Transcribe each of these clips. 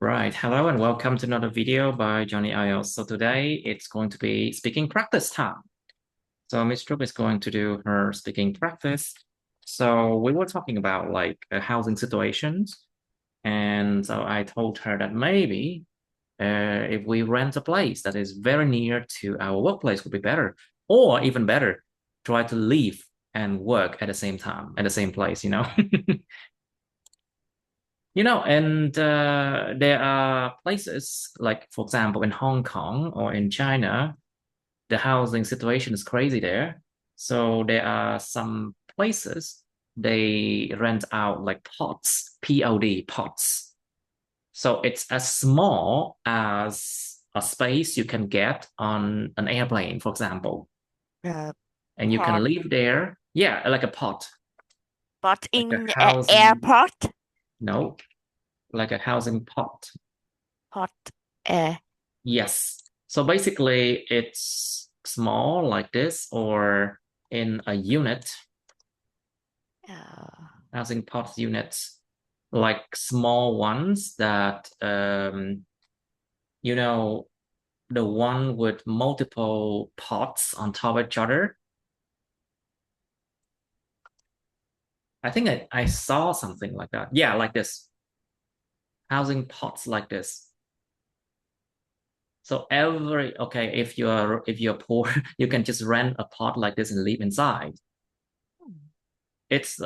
Right. Hello and welcome to another video by Johnny IELTS. So today it's going to be speaking practice time. So Miss Trúc is going to do her speaking practice. So we were talking about housing situations. And so I told her that maybe if we rent a place that is very near to our workplace would be better. Or even better, try to live and work at the same time, at the same place, you know? And there are places like, for example, in Hong Kong or in China, the housing situation is crazy there. So there are some places they rent out like pods, POD, pods. So it's as small as a space you can get on an airplane, for example, Uh, and you can Port, live there. Yeah, like a pod, but like a in housing, airport, no, like a housing pod. port, uh, Yes. So basically, it's small like this, or in a unit, uh, housing pods units, like small ones that, you know, the one with multiple pods on top of each other. I think I saw something like that. Yeah, like this, housing pods like this. So okay, if you're poor, you can just rent a pod like this and live inside. It's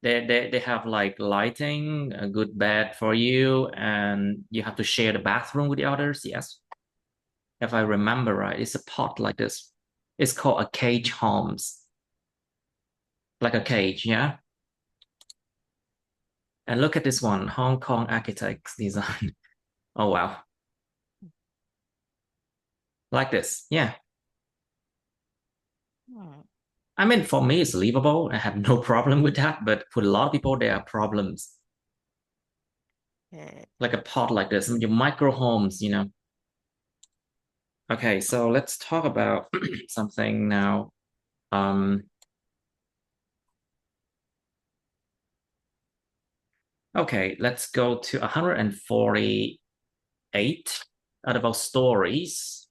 they have like lighting, a good bed for you, and you have to share the bathroom with the others. Yes, if I remember right, it's a pot like this. It's called a cage homes, like a cage. Yeah, and look at this one, Hong Kong architects design. Oh wow, like this. Yeah, hmm, I mean for me it's livable. I have no problem with that, but for a lot of people there are problems. uh, Like a pot like this, your micro homes. Okay, so let's talk about something now. Um, Okay, let's go to 148 about stories.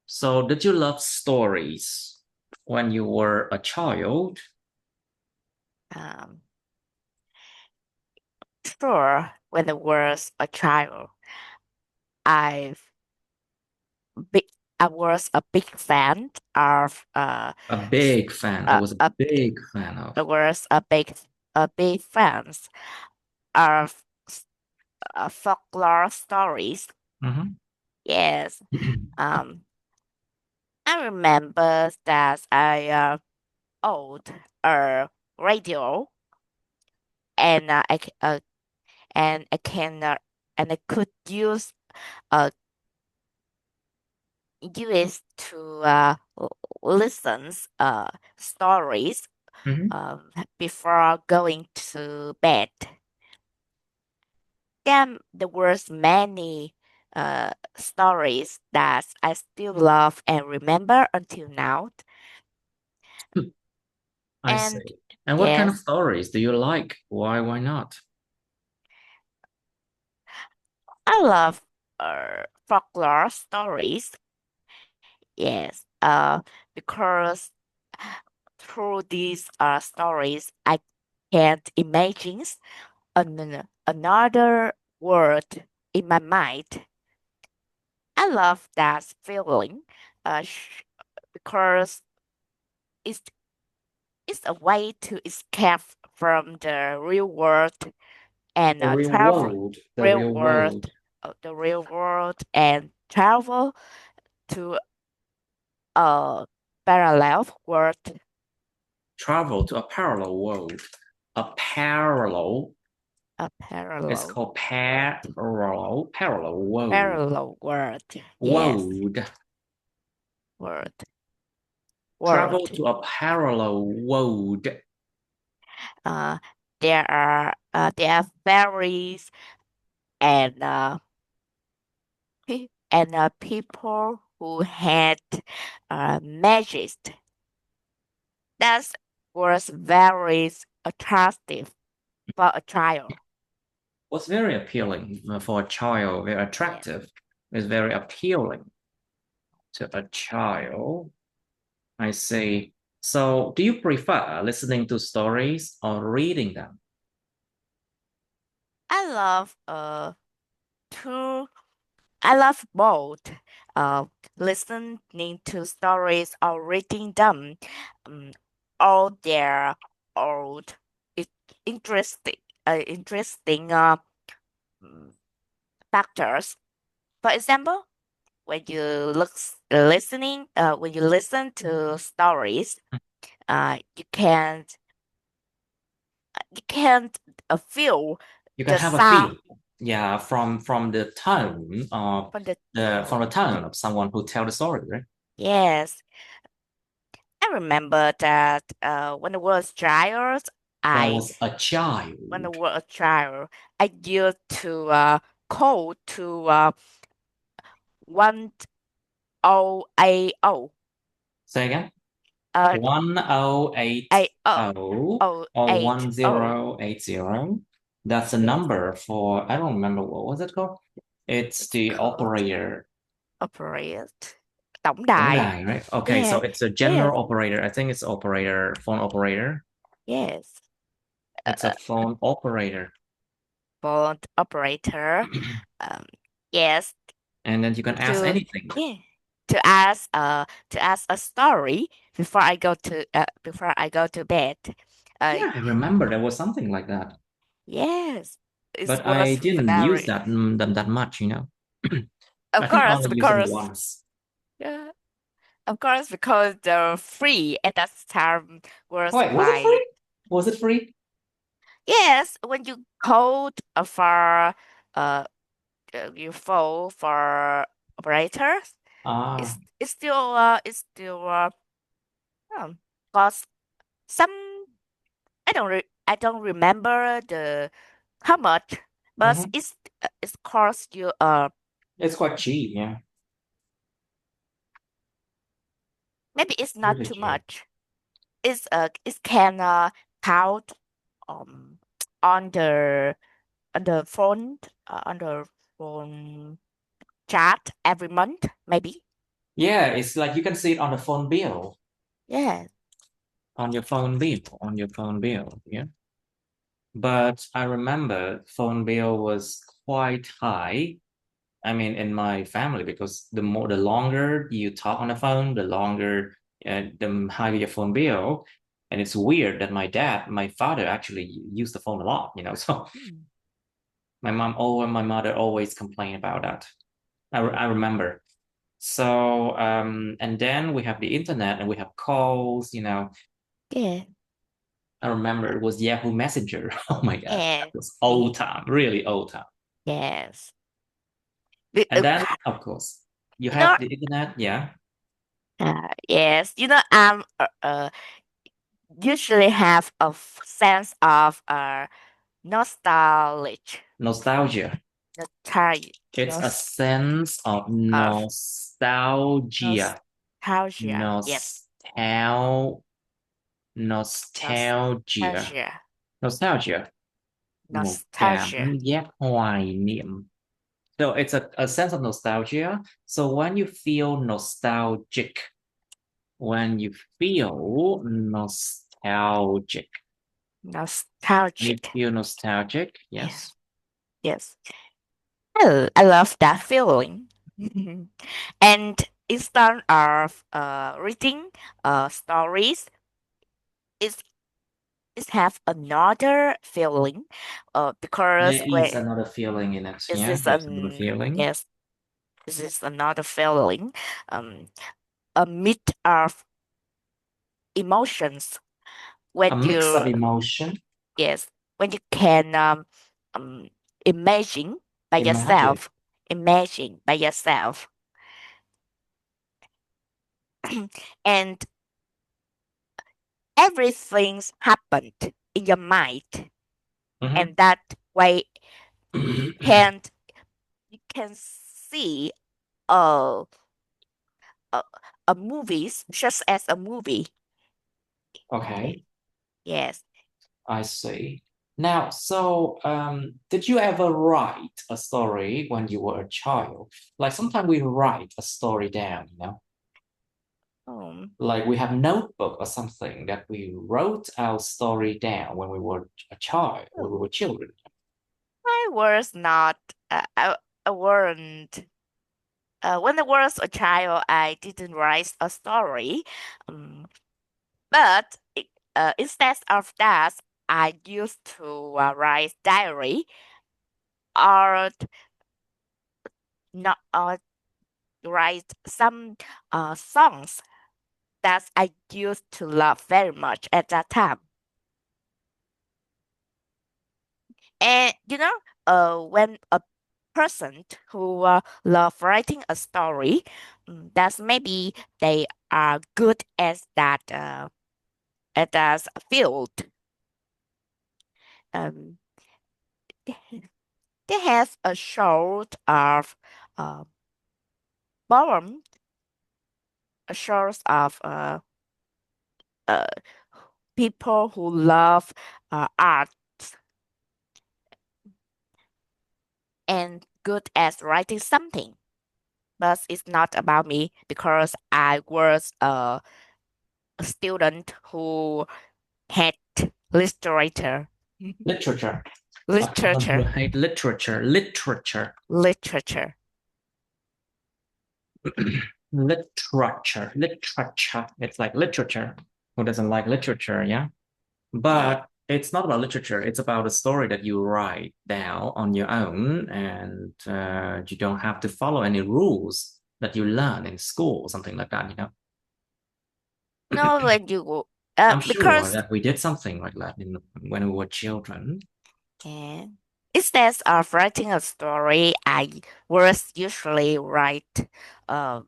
So, did you love stories when you were a child? um, sure, when I was a child, I big, I was a big fan of A big fan. I was a a big fan of. I was a big fans of folklore stories. Mhm. Yes, um, I remember that I owned a radio and and I can and I could uh use to listen stories Mhm. um before going to bed. Then there was many stories that I still love and remember until now. I And see. And what kind of yes, stories do you like? Why not? I love folklore stories. Yes, because through these stories, I can't imagine another world in my mind. I love that feeling because it's, it's a way to escape from the real world and The real travel world. The real world. the real world and travel to a parallel world, Travel to a parallel world. A parallel. a It's parallel called world, parallel world. parallel world. Yes, World. world, Travel world. to a parallel world. Uh, there are fairies and people who had magic. That was very attractive for a child. was very appealing for a child, very Yeah. attractive. It's very appealing to a child. I see. So, do you prefer listening to stories or reading them? I love two I love both. Uh, listening to stories or reading them. Um, all their old, it, interesting, interesting mm, factors. For example, when you listen to stories, you can't feel You can the have a feel, sound yeah, from the tone of from the from the tone. tone of someone who tell the story, right? Yes, I remember that when I was child, When I I was a when I child. was a child, I used to call to 1080 Say again. uh 1080 or 80 1080. That's a yes number for, I don't remember what was it called. It's it's the called operator. operate tổng Tổng đài. đài, right? Okay, so Yeah, it's a yes, general operator. I think it's operator, phone operator. yes. It's a phone operator. Phone operator. Um, yes, And then you can ask to anything. yeah to ask a story before I go to bed. Yeah, I remember there was something like that. Yes, it But I was didn't use very, that that much, you know. of I think I course, only used it because once. yeah, of course, because the free at that time was Wait, was it quite. free? Was it free? Yes, when you code for uh you phone for operators, Ah, it's still um, cost some. I don't remember the how much, but mhm. it's cost you It's quite cheap, yeah. maybe it's not Really too cheap. much. It can count um on the phone on the phone chat every month maybe. Yeah, it's like you can see it on the phone bill. Yeah. On your phone bill. On your phone bill. Yeah. But I remember phone bill was quite high. I mean, in my family, because the longer you talk on the phone, the longer, the higher your phone bill. And it's weird that my father actually used the phone a lot, you know. So Mm. my mother always complained about that. I remember. So, and then we have the internet and we have calls, you know. Yeah. I remember it was Yahoo Messenger. Oh my God, that Yeah. was Yeah. old time, really old time. Yes. And then, of course, you You know, have the internet, yeah, yes. Usually have a sense of nostalgia, nostalgia. nostalgia, It's a sense of of nostalgia. nostalgia. Yes, Nostal nostalgia. nostalgia, Nostalgia. Một cảm nostalgia, giác hoài niệm. So it's a sense of nostalgia. So when you feel nostalgic, when you feel nostalgic, when you nostalgic. feel nostalgic, Yeah. yes. Yes, I love that feeling. And instead of reading stories, it's it have another feeling because There is when another feeling in it. is Yeah, this there's another an feeling. yes, this is another feeling, um a mix of emotions A when mix of you emotion. yes, when you can um imagine by Imagine. yourself, imagine by yourself. And everything's happened in your mind, Mhm. and that way can you can see a a, a movies just as a movie. Okay, Yes. I see. Now, so did you ever write a story when you were a child? Like sometimes we write a story down, Um, like we have notebook or something that we wrote our story down when we were a child, when we were children. I was not. I weren't. When I was a child, I didn't write a story. Um, but instead of that, I used to write diary or not write some songs that I used to love very much at that time. And when a person who love writing a story, that's maybe they are good at that field. Um, they have a sort of uh, poem, a sort of uh, people who love art and good at writing something. But it's not about me because I was a student who had literature, Literature. literature, Right, literature, literature, literature. literature, literature. It's like literature. Who doesn't like literature? Yeah. Yeah. But it's not about literature. It's about a story that you write down on your own, and you don't have to follow any rules that you learn in school, something like that. No, when you I'm sure because that we did something like that when we were children. yeah, instead of writing a story, I was usually write um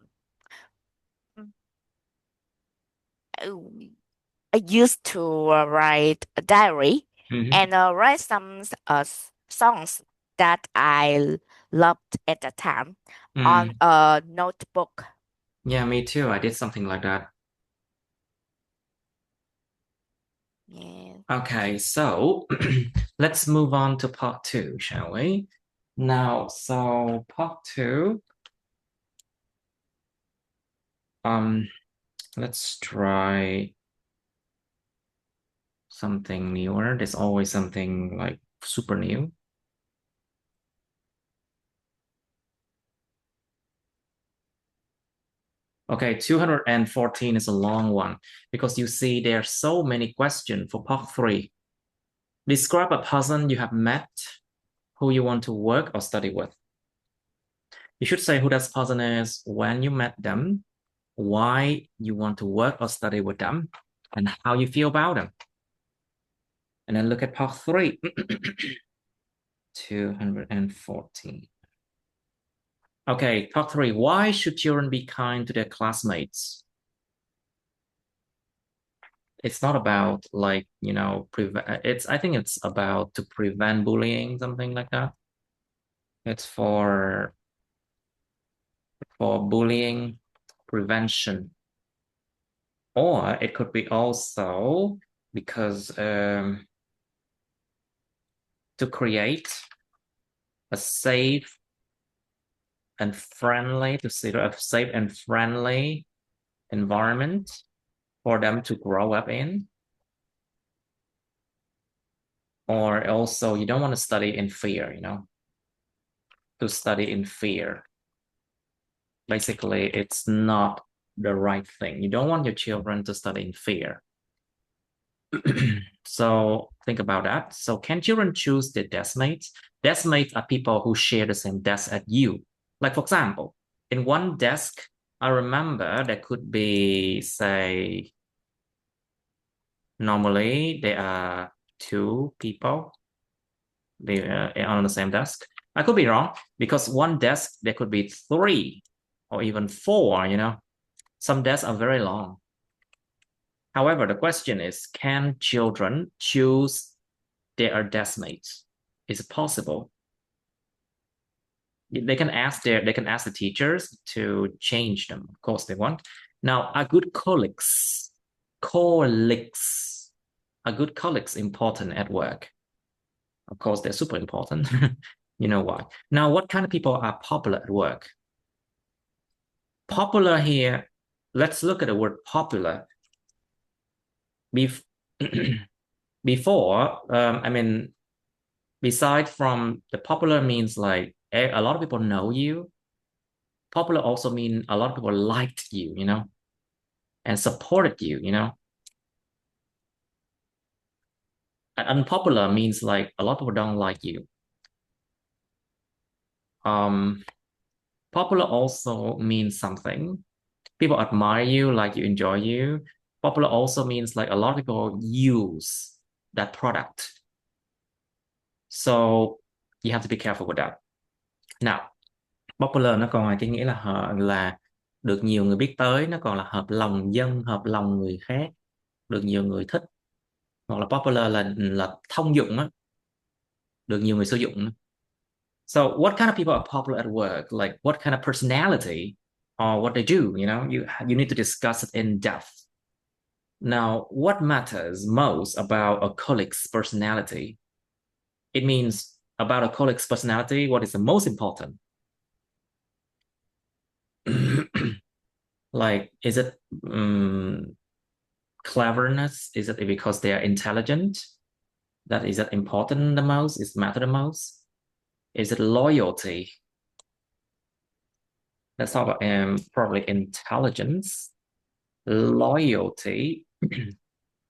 I used to write a diary Hmm. and write some songs that I loved at the time on Mm. a notebook. Yeah, me too. I did something like that. Yeah. Okay, so let's move on to part two, shall we? Now, so part two, um, let's try something newer. There's always something like super new. Okay, 214 is a long one because you see there are so many questions for part three. Describe a person you have met who you want to work or study with. You should say who that person is, when you met them, why you want to work or study with them, and how you feel about them. And then look at part three. 214. Okay, part three. Why should children be kind to their classmates? It's not about like, prevent I think it's about to prevent bullying, something like that. It's for bullying prevention. Or it could be also because to create a safe and friendly, to see a safe and friendly environment for them to grow up in. Or also, you don't want to study in fear, to study in fear. Basically, it's not the right thing. You don't want your children to study in fear. So think about that. So can children choose their desk mates? Desk mates are people who share the same desk as you. Like for example, in one desk, I remember there could be, say, normally there are two people they on the same desk. I could be wrong because one desk there could be three or even four. Some desks are very long. However, the question is, can children choose their desk mates? Is it possible? They can ask the teachers to change them. Of course, they want. Now, are good colleagues, colleagues, are good colleagues important at work? Of course, they're super important. You know why. Now, what kind of people are popular at work? Popular here, let's look at the word popular. Bef Before, I mean, beside from the popular means like a lot of people know you. Popular also mean a lot of people liked you, you know, and supported you, you know. Unpopular means like a lot of people don't like you. Um, Popular also means something. People admire you, like you, enjoy you. Popular also means like a lot of people use that product. So you have to be careful with that. Now, popular nó còn là cái nghĩa là là được nhiều người biết tới, nó còn là hợp lòng dân, hợp lòng người khác, được nhiều người thích. Hoặc là popular là thông dụng á, được nhiều người sử dụng. So what kind of people are popular at work? Like what kind of personality or what they do, you know? You need to discuss it in depth. Now, what matters most about a colleague's personality? It means about a colleague's personality, what is the most important? Like, is it cleverness? Is it because they are intelligent? That is that important the most? Is matter the most? Is it loyalty? Let's talk about probably intelligence, loyalty,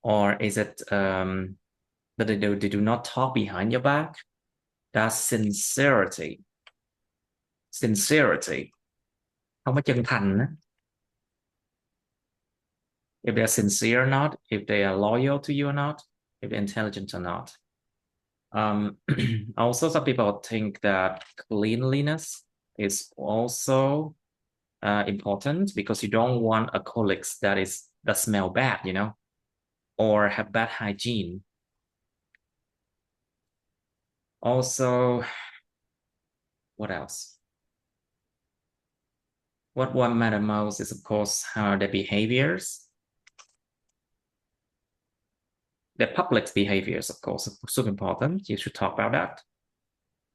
or is it that they do not talk behind your back? That's sincerity. Sincerity. Không có chân thành á. If they're sincere or not, if they are loyal to you or not, if they're intelligent or not. Also, some people think that cleanliness is also important because you don't want a colleague that smell bad, you know, or have bad hygiene. Also, what else? What one matter most is, of course, how their behaviors. The public's behaviors, of course, are super important. You should talk about that.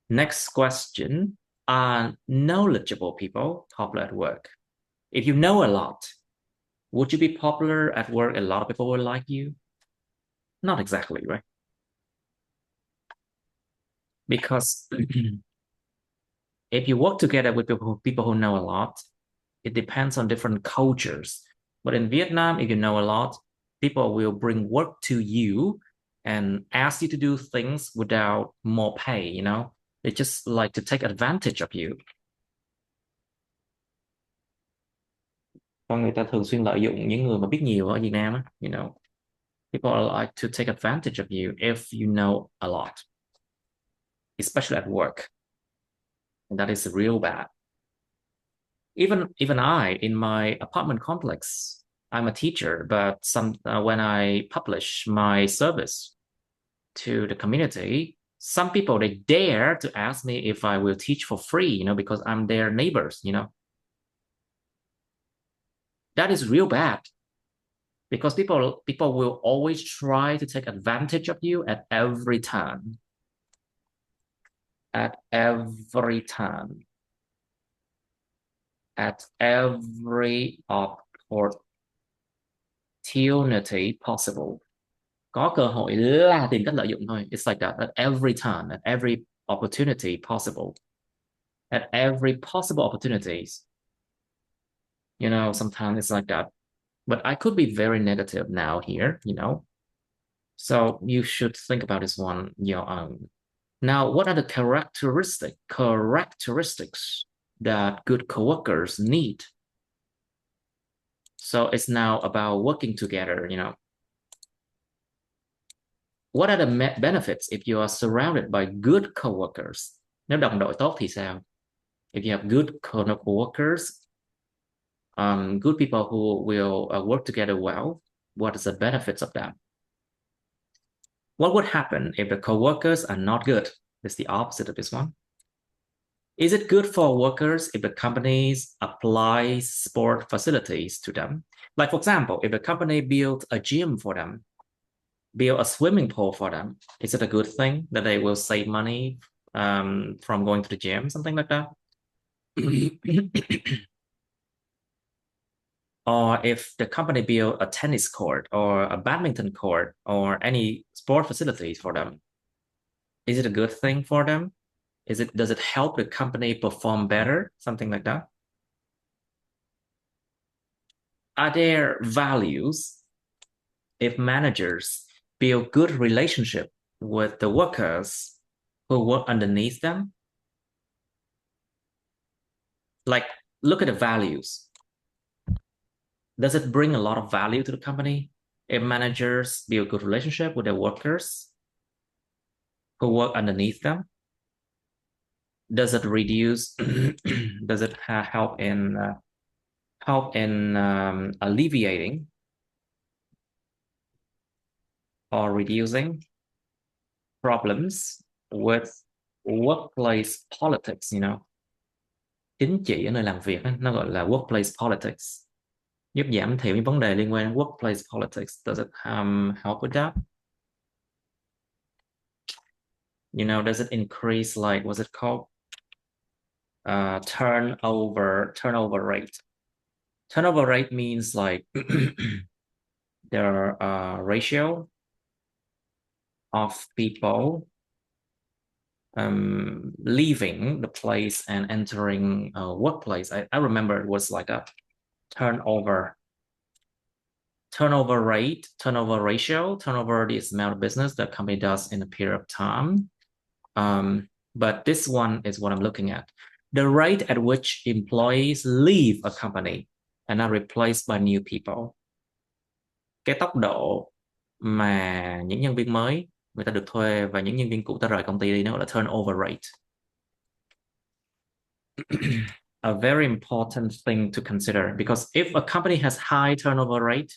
Next question. Are knowledgeable people popular at work? If you know a lot, would you be popular at work? A lot of people will like you? Not exactly, right? Because if you work together with people who know a lot, it depends on different cultures. But in Vietnam, if you know a lot, people will bring work to you and ask you to do things without more pay, you know? They just like to take advantage of you. Con người ta thường xuyên lợi dụng những người mà biết nhiều ở Việt Nam á, you know. People like to take advantage of you if you know a lot, especially at work. And that is real bad. Even I, in my apartment complex, I'm a teacher, but when I publish my service to the community, some people they dare to ask me if I will teach for free, you know, because I'm their neighbors, you know. That is real bad because people will always try to take advantage of you at every time. At every time. At every opportunity possible. Có cơ hội là tìm cách lợi dụng thôi. It's like that at every time, at every opportunity possible. At every possible opportunities. You know, sometimes it's like that. But I could be very negative now here, you know. So you should think about this one your own. Now, what are the characteristics that good coworkers need? So it's now about working together, you know. What are the benefits if you are surrounded by good coworkers? Nếu đồng đội tốt thì sao? If you have good coworkers, good people who will work together well, what is the benefits of that? What would happen if the coworkers are not good? It's the opposite of this one. Is it good for workers if the companies apply sport facilities to them? Like, for example, if the company built a gym for them, build a swimming pool for them, is it a good thing that they will save money from going to the gym, something like that? Or if the company build a tennis court or a badminton court or any sport facilities for them, is it a good thing for them? Does it help the company perform better? Something like that. Are there values if managers build good relationship with the workers who work underneath them? Like, look at the values. Does it bring a lot of value to the company if managers build good relationship with their workers who work underneath them? Does it reduce? Does it help in alleviating or reducing problems with workplace politics? Chính trị ở nơi làm việc ấy, nó gọi là workplace politics, giúp giảm thiểu những vấn đề liên quan đến workplace politics. Does it help with that? Does it increase, like, what's it called? Turnover rate. Turnover rate means like the ratio of people leaving the place and entering a workplace. I remember it was like a turnover rate, turnover ratio, turnover is the amount of business the company does in a period of time. But this one is what I'm looking at. The rate at which employees leave a company and are replaced by new people. Cái tốc độ mà những nhân viên mới người ta được thuê và những nhân viên cũ ta rời công ty đi, nó gọi là turnover rate. A very important thing to consider, because if a company has high turnover rate,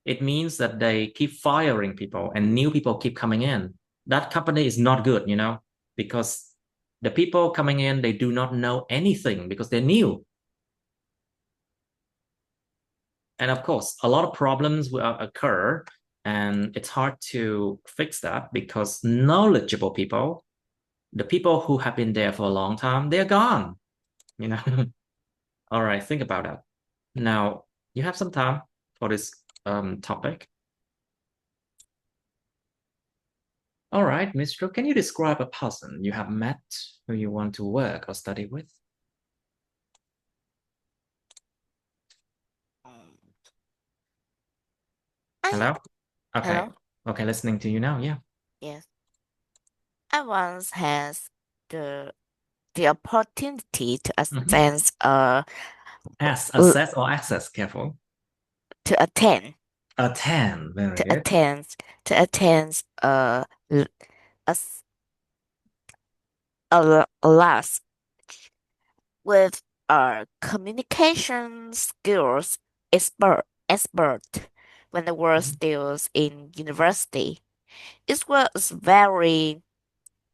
it means that they keep firing people and new people keep coming in. That company is not good, because the people coming in, they do not know anything because they're new. And of course, a lot of problems will occur, and it's hard to fix that because knowledgeable people, the people who have been there for a long time, they're gone. All right, think about that. Now, you have some time for this topic. All right, Ms. Drew, can you describe a person you have met who you want to work or study with? Hello? Okay. Hello? Okay, listening to you now. Yeah. Yes. I once has the opportunity to assess Assess or access, careful. to attend Attend, very to good. attend a class with communication skills expert when I was still in university. It was very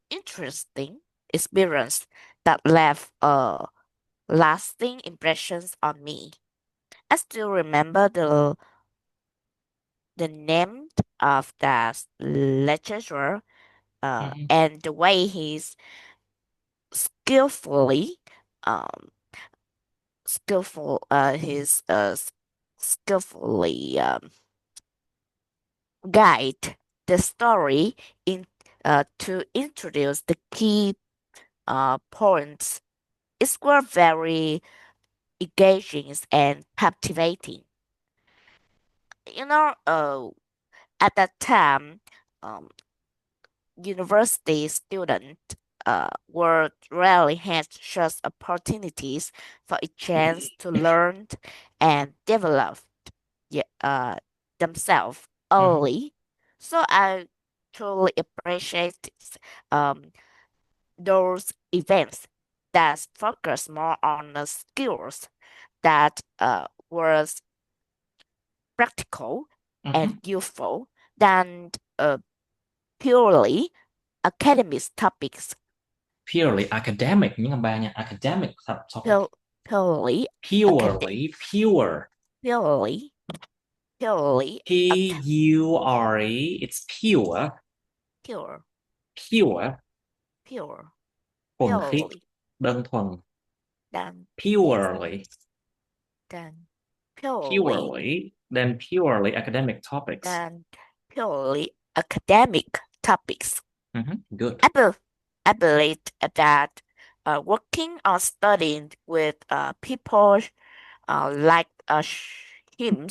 interesting experience that left lasting impressions on me. I still remember the name of the lecturer and the way he's skillfully um skillful his skillfully guide the story in to introduce the key points. It was very engaging and captivating. At that time, um, university students were rarely had such opportunities for a chance to learn and develop themselves early. So I truly appreciate um, those events that focus more on the skills that was practical and useful than purely academic topics. Purely academic, những ông bà nha, academic topic. Purely Purely, pure. purely purely, P-U-R-E. It's pure. pure, Pure. pure, Thuần khiết. purely, Đơn thuần. than, yes, Purely. than, purely, Purely. Then purely academic topics. than purely academic topics. Good. I, be- I believe that working or studying with people like him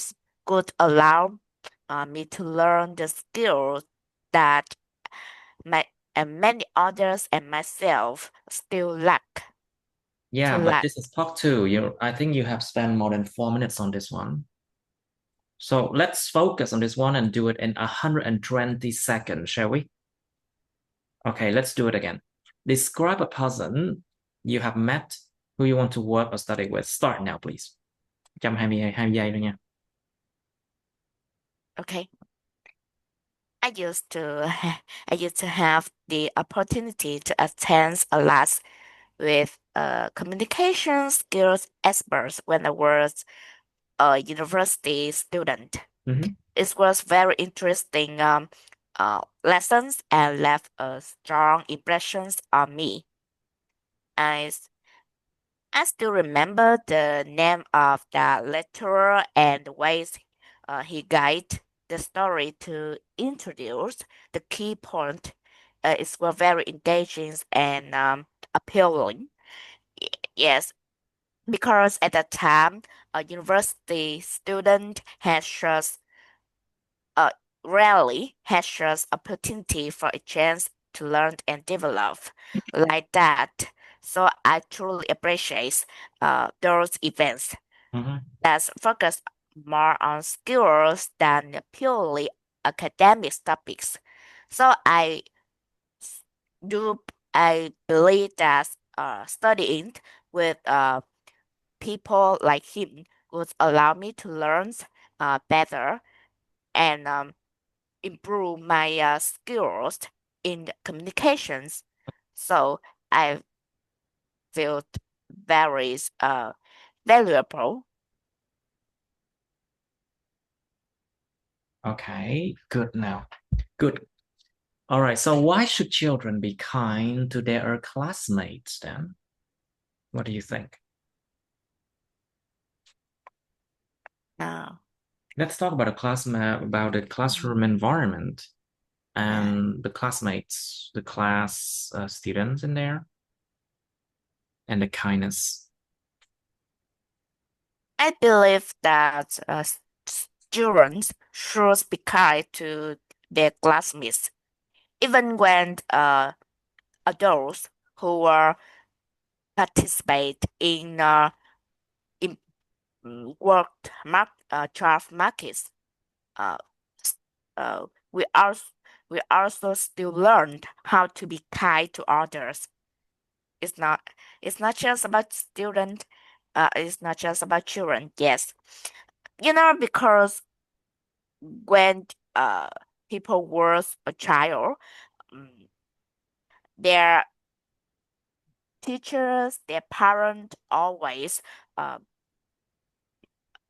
could allow me to learn the skills that my and many others and myself still lack to Yeah, but lack. this is part two. I think you have spent more than 4 minutes on this one. So let's focus on this one and do it in 120 seconds, shall we? Okay, let's do it again. Describe a person you have met who you want to work or study with. Start now, please. 120 giây thôi nha. Okay. I used to I used to have the opportunity to attend a class with communication skills experts when I was a university student. It was very interesting lessons and left a strong impressions on me. I, I still remember the name of the lecturer and the ways he guided the story to introduce the key point. It was very engaging and appealing. Yes, because at that time, a university student has just uh, rarely has just opportunity for a chance to learn and develop like that. So I truly appreciate those events that focus more on skills than purely academic topics. So do I believe that studying with people like him would allow me to learn better and improve my skills in communications. So I felt very valuable. Okay, good now. Good. All right, so why should children be kind to their classmates then? What do you think? Uh, Let's talk about the classroom environment and the classmates, the class students in there, and the kindness. I believe that students should be kind to their classmates, even when adults who participate in work draft markets. Uh, we also still learned how to be kind to others. It's not it's not just about student. It's not just about children. Yes, because when people was a child, um, their teachers, their parents always uh,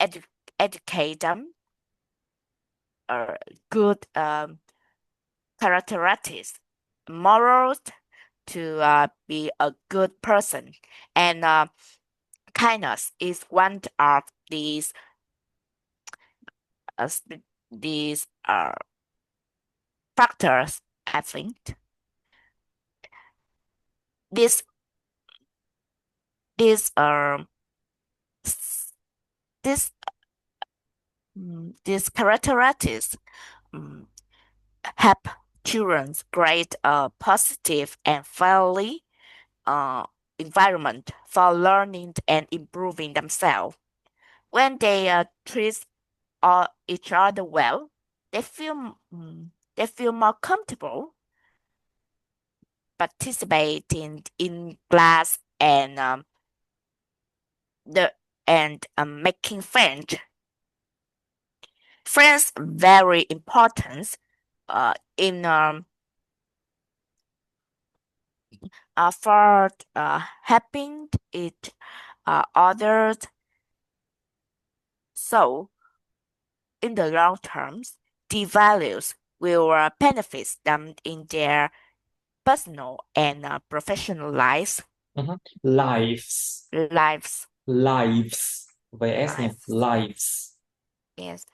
edu- educate them good characteristics, morals to be a good person, and kindness is one of uh, these factors. I think this this this these characteristics um, help children create a positive and friendly uh, environment for learning and improving themselves. When they treat each other well, they feel they feel more comfortable participating in class and the making friends. Friends very important in for helping each others. So in the long term, these values will benefit them in their personal and professional Lives. lives, Lives. VS nha. lives. Lives. Yes,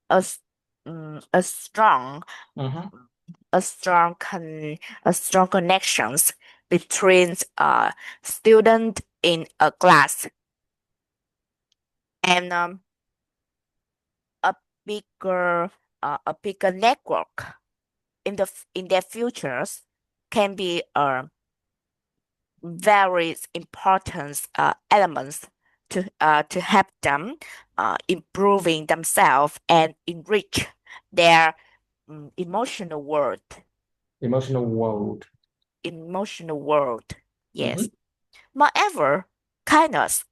a, s- a strong, Uh-huh. a strong, a strong connections between student in a class and a bigger, a bigger network in their futures can be very important elements to help them improving themselves and enrich their emotional world. Emotional world. Emotional world. Mhm. Yes. Moreover, kindness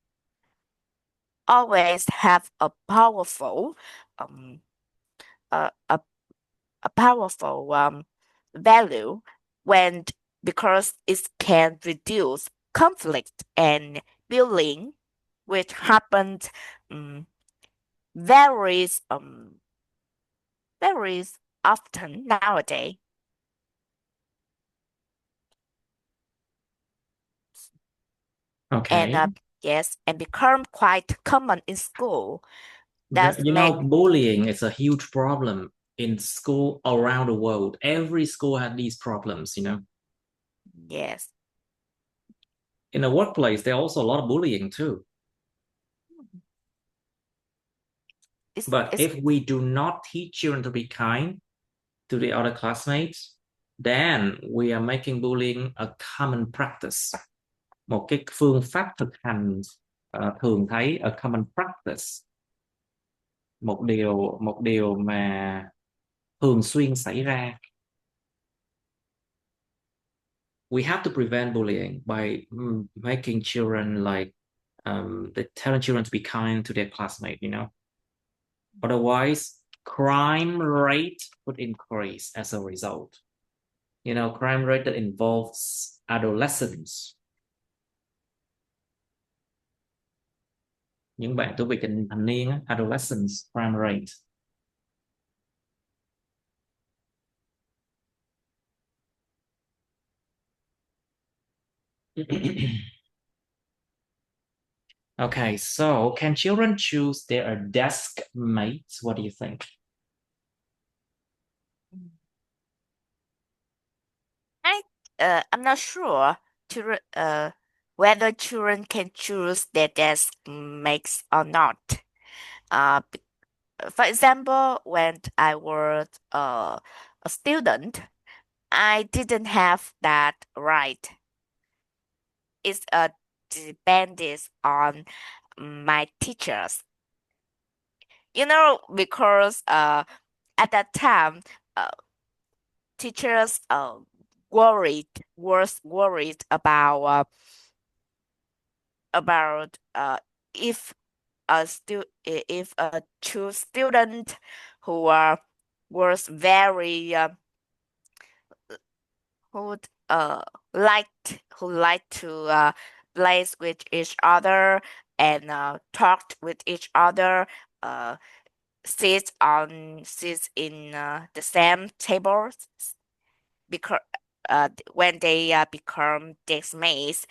always have um, a, a, a powerful value when because it can reduce conflict and bullying, which happens um, very very often nowadays. And Okay. yes, and become quite common in school. That's make Bullying is a huge problem in school around the world. Every school has these problems. yes, In the workplace, there are also a lot of bullying too. But it's if we do not teach children to be kind to the other classmates, then we are making bullying a common practice. Một cái phương pháp thực hành thường thấy a common practice, một điều mà thường xuyên xảy ra. We have to prevent bullying by making children telling children to be kind to their classmate. Otherwise, crime rate would increase as a result. Crime rate that involves adolescents. Những bạn tuổi vị thành niên, adolescents crime rate. Okay, so can children choose their desk mates? What do you think? I I'm not sure whether children can choose their desk mates or not. B- for example, when I was a student, I didn't have that right. It's depended on my teachers. Because at that time, uh, teachers worried was worried about if if a two student who was very who liked to play with each other and talked with each other, uh, sit in the same tables because when they become deskmates,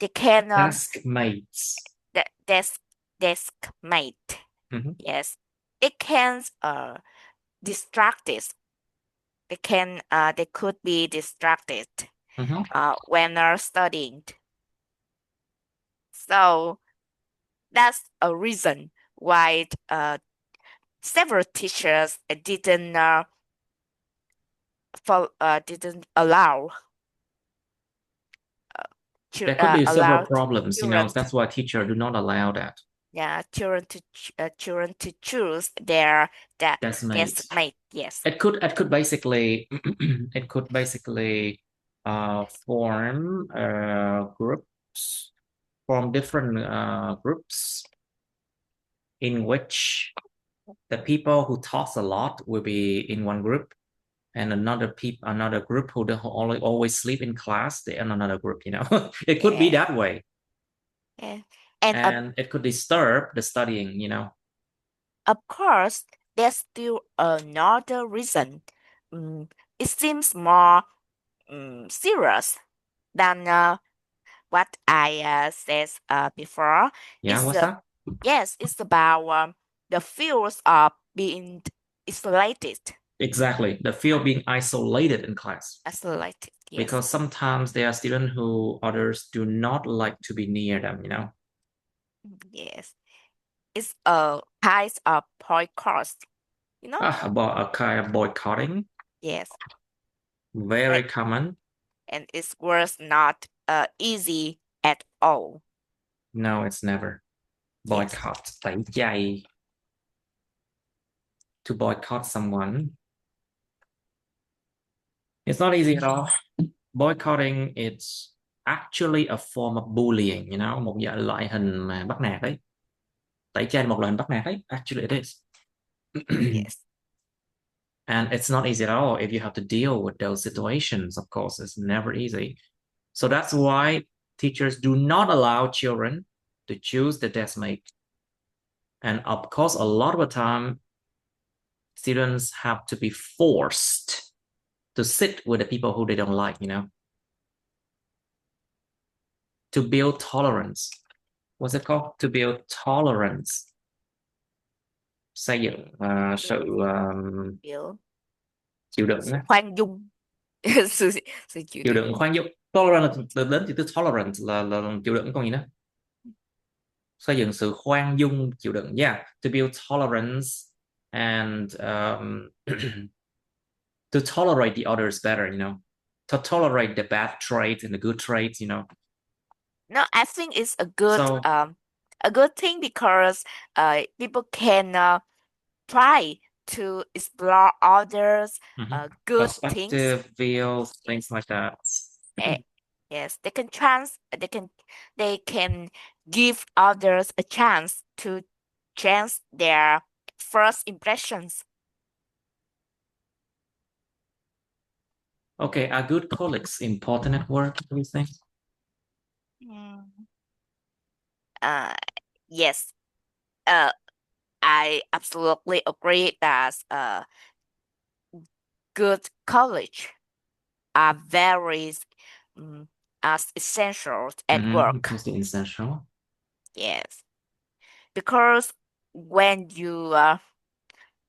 they can Desk mates. de- desk desk mate. Mhm, Yes, it can distracted. They could be distracted mhm. when they're studying. So that's a reason why several teachers didn't allow There could be several allow problems, children that's why teachers do not allow that. yeah children to choose their that Desk desk mates. mate. Yes. It could basically it could basically form groups, form different groups in which the people who talks a lot will be in one group, and another group who always sleep in class, they're in another group. It could be Yeah. that way, Yeah. And and it could disturb the studying. Of course, there's still another reason. It seems more serious than what I said before. Yeah, It's what's that? yes, it's about the fears of being isolated. Exactly. The fear of being isolated in class. Isolated, yes, Because sometimes there are students who others do not like to be near them, you know? yes. It's a kind of podcast, you know? About a kind of boycotting, Yes, very and, common. and it was not easy at all. No, it's never. Yes. Boycott, tẩy chay. To boycott someone. It's not easy at all. Boycotting, it's actually a form of bullying, you know, một loại hình mà bắt nạt đấy. Tẩy chay là một loại hình bắt nạt đấy. Actually, it is. Yes. And it's not easy at all if you have to deal with those situations. Of course, it's never easy. So that's why teachers do not allow children to choose the desk mate. And of course, a lot of the time, students have to be forced to sit with the people who they don't like, you know, to build tolerance. What's it called? To build tolerance. Xây dựng sự Kiểu chịu đựng sự á. khoan dung. sự, sự chịu Chịu đựng. đựng khoan dung. Tolerance là đến từ từ tolerance là chịu đựng con gì nữa? Xây dựng sự khoan dung, chịu đựng. Yeah, to build tolerance and to tolerate the others better, you know, to tolerate the bad traits and the good traits, you know. No, I think it's So a good thing because people can try to explore others good things. perspective, feels, things like that. Eh, yes, they can give others a chance to change their first impressions. Okay, are good colleagues important at work, do you think? Mm. Uh, yes, uh, I absolutely agree that good college are very as essential at work. It's essential. Yes, because when you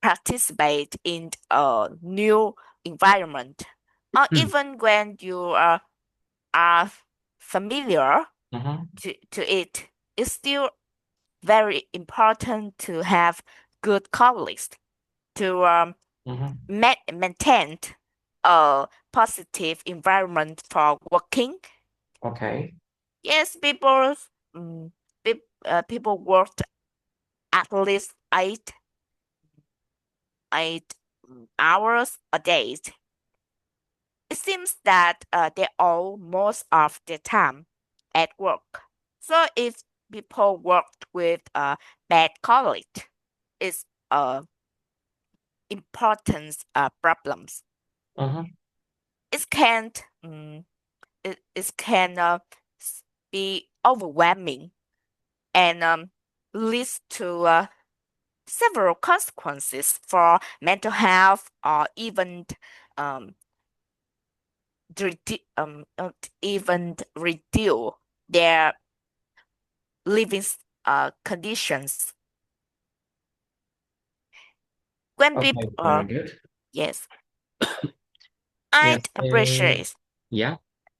participate in a new environment, or even when you are familiar to it, it's still very important to have good colleagues to maintain a positive environment for working. Okay. Yes, um, people worked at least eight hours a day. It seems that they all most of the time at work. So if people worked with bad colleagues, it's important problems. It can't it can be overwhelming and leads to several consequences for mental health or even um, even reduce their living conditions. When Okay, people very good. yes, I Yes. appreciate Yeah.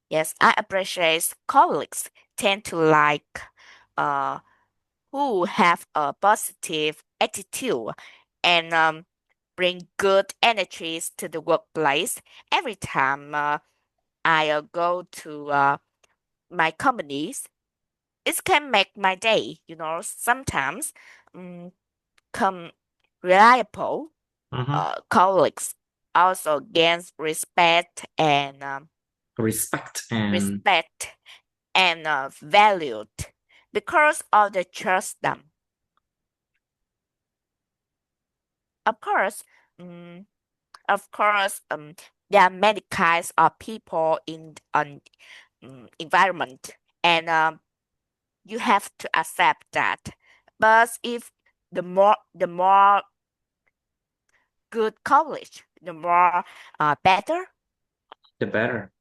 yes, I appreciate colleagues tend to like uh who have a positive attitude and bring good energies to the workplace. Every time I go to my companies, it can make my day. You know, sometimes come reliable colleagues also gains Respect and respect and valued because of the trust them. Of course, mm, of course, there are many kinds of people in an environment, and you have to accept that. But if the more good college, the more better. The better.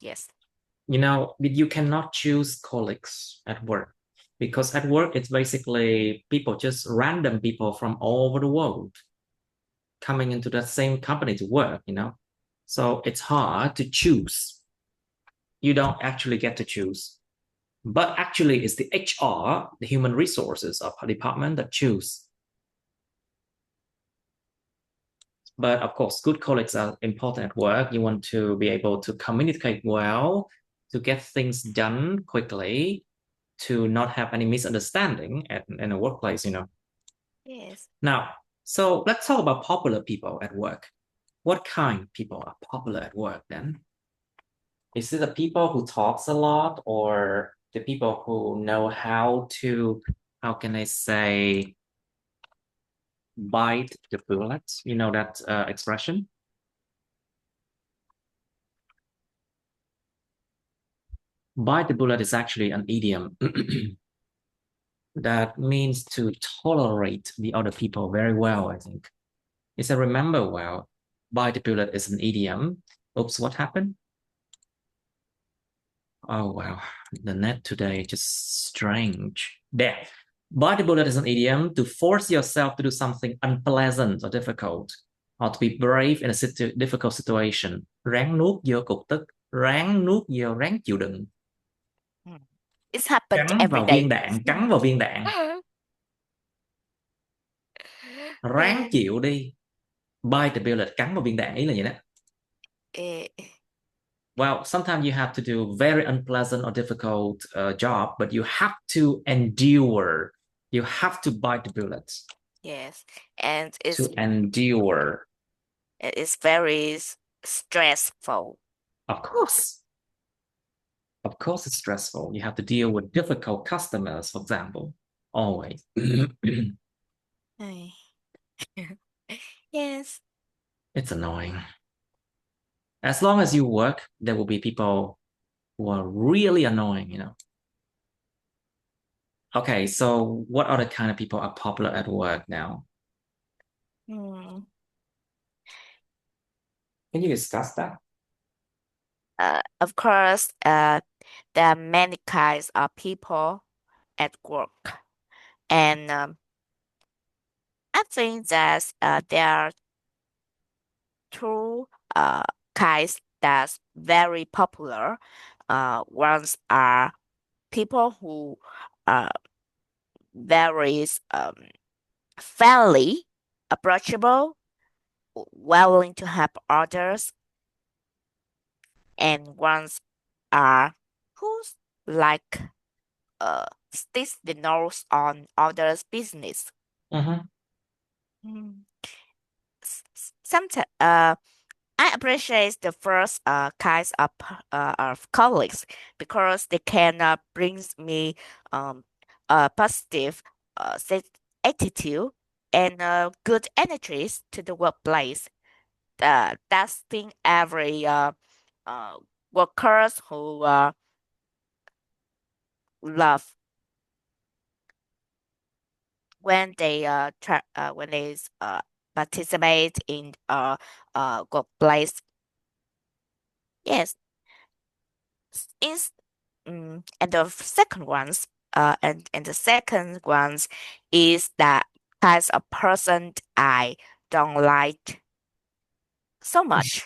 Yes. You cannot choose colleagues at work because at work it's basically people, just random people from all over the world coming into that same company to work. So it's hard to choose. You don't actually get to choose. But actually, it's the HR, the human resources of a department that choose. But of course, good colleagues are important at work. You want to be able to communicate well, to get things done quickly, to not have any misunderstanding in a workplace. Yes. Now, so let's talk about popular people at work. What kind of people are popular at work then? Is it the people who talks a lot or the people who know how can I say, bite the bullet? You know that expression? Bite the bullet is actually an idiom that means to tolerate the other people very well, I think. Is I remember well, bite the bullet is an idiom. Oops, what happened? Oh, wow. The net today is just strange. There. Bite the bullet is an idiom to force yourself to do something unpleasant or difficult, or to be brave in a difficult situation. Ráng nuốt vô cục tức. Ráng nuốt vô, ráng chịu đựng. Mm. It's happened Cắn every vào day. viên đạn, cắn vào viên đạn. Ráng Eh, chịu đi. Bite the bullet, cắn vào viên đạn, ý là vậy đó. eh, Well, sometimes you have to do very unpleasant or difficult job, but you have to endure. You have to bite the bullets yes, and to endure. it's very stressful. Of course. Of course, it's stressful. You have to deal with difficult customers, for example, always. Eh. Yes. It's annoying. As long as you work, there will be people who are really annoying. Okay, so what other kind of people are popular at work now? Mm. Can you discuss that? Of course, there are many kinds of people at work, and I think that there are two kinds that's very popular. Ones are people who are very friendly, approachable, willing to help others, and ones are who's like sticks the nose on others' business. Mm-hmm. Mm. Sometimes I appreciate the first kinds of colleagues because they can bring me a positive attitude and good energies to the workplace. That's thing every uh, workers who love when they participate in workplace. Yes, is and the second ones and the second ones is that types of person I don't like so much.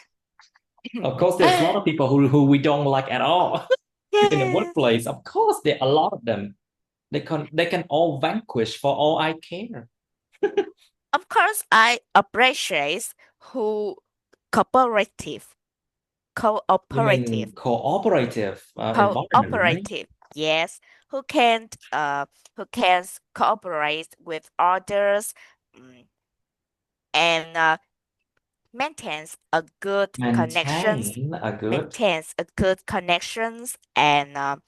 Of course, there's a lot of people who we don't like at all in the Yeah. workplace. Of course, there are a lot of them. They can all vanquish for all I care. Of course, I appreciate who cooperative, You cooperative, mean cooperative environment, right? cooperative. Yes, who can uh who can cooperate with others, mm, and maintains a good connections, Maintain a good. and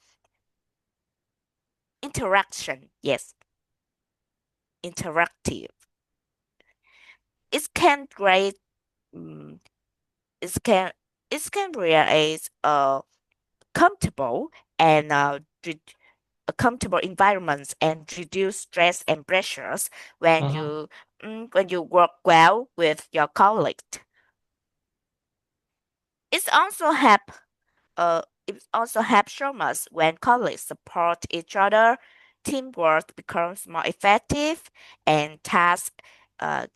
interaction. Yes, interactive. It can create. Um, it can it can create comfortable and comfortable environments and reduce stress and pressures when Mhm. you work well with your colleagues. It's also help it also helps so much when colleagues support each other. Teamwork becomes more effective, and uh,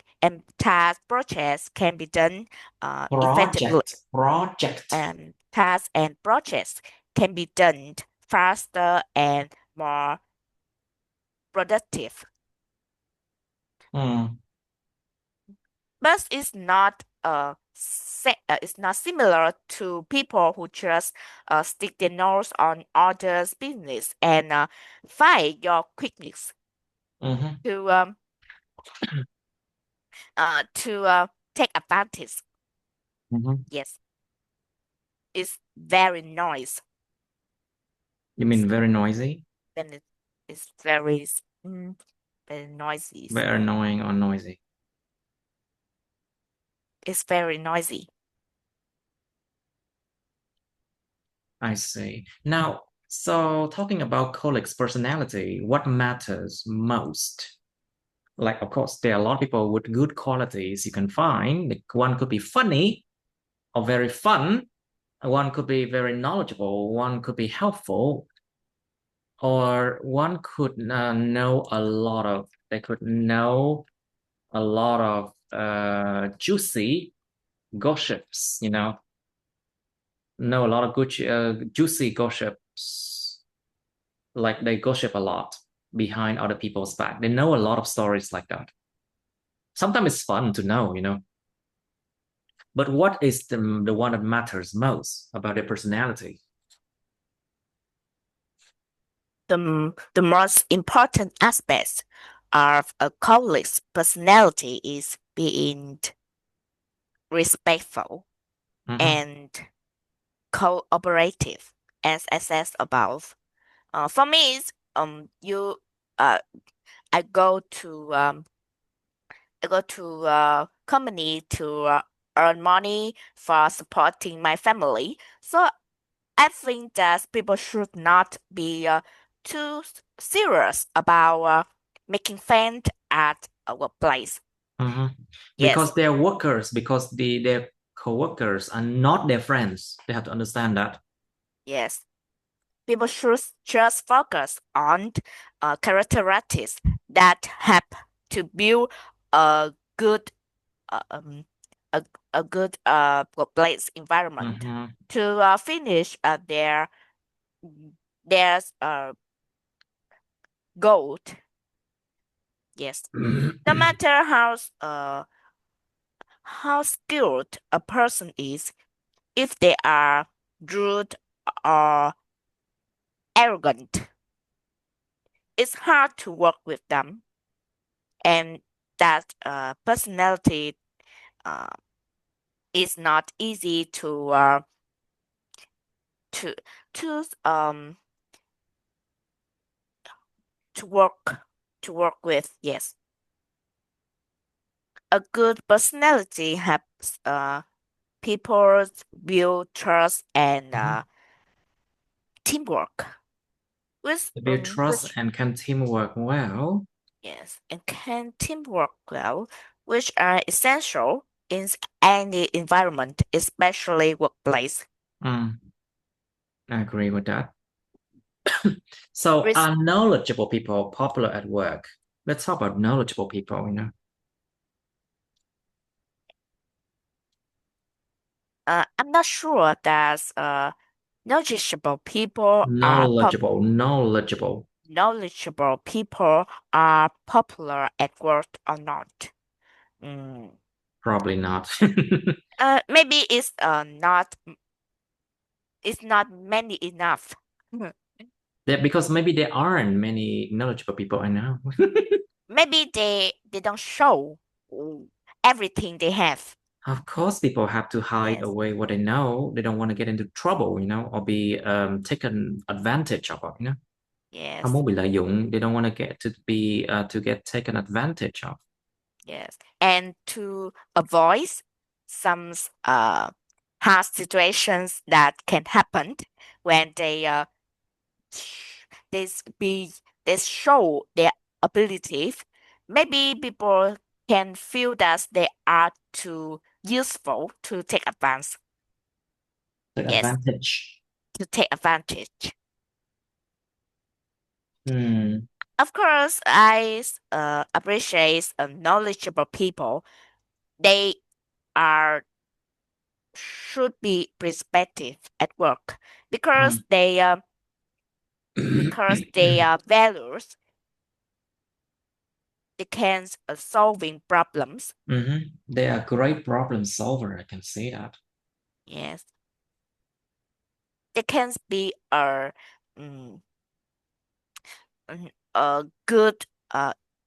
task projects can be done effectively, Project. and tasks and projects can be done faster and more productive. Mm. But it's not similar to people who just stick their nose on others' business and find your quickness Mhm. to take advantage. Mhm. Yes, it's very noise. You mean very noisy? Then it's mm, very noisy. Very annoying or noisy? It's very noisy. I see. Now, so talking about colleagues' personality, what matters most? Like, of course, there are a lot of people with good qualities you can find. Like, one could be funny or very fun. One could be very knowledgeable. One could be helpful, or one could they could know a lot of juicy gossips, know a lot of good, juicy gossips, like they gossip a lot behind other people's back. They know a lot of stories like that. Sometimes it's fun to know. But what is the one that matters most about their personality? The most important aspect of a colleague's personality is being respectful Mm-hmm. and cooperative, as I said above. For me, it's, you uh, I go to company to earn money for supporting my family. So I think that people should not be too serious about making friends at a workplace. Mm-hmm. Yes, Because they're workers, because their co-workers are not their friends. They have to understand that. yes. People should just focus on characteristics that help to build a good uh, um, a, a good workplace environment Mm-hmm. to finish their goal. Yes, no matter how skilled a person is, if they are rude or arrogant, it's hard to work with them, and that personality uh, is not easy to to um to work with. Yes, a good personality helps people build trust and Mm-hmm. teamwork. With They build trust which and can teamwork well. Yes, and can teamwork well, which are essential in any environment, especially workplace. Mm, I agree with that. So, Res- are knowledgeable people popular at work? Let's talk about knowledgeable people. I'm not sure that knowledgeable people are Knowledgeable. knowledgeable people are popular at work or not. Mm. Probably not. Maybe it's not many enough. Because maybe there aren't many knowledgeable people I know. Maybe they don't show mm, everything they have. Of course, people have to hide Yes, away what they know. They don't want to get into trouble, or be taken advantage of. Không yes, muốn bị lợi dụng. They don't want to get taken advantage of. yes. And to avoid some hard situations that can happen when they show their ability, maybe people can feel that they are too useful to take advance. Take Yes, advantage. to take advantage. Hmm. Of course, I appreciate knowledgeable people. They are should be respected at work because Mm. they are values. They can solving problems. They are great problem solver. I can see that. Yes, they can be mm, a good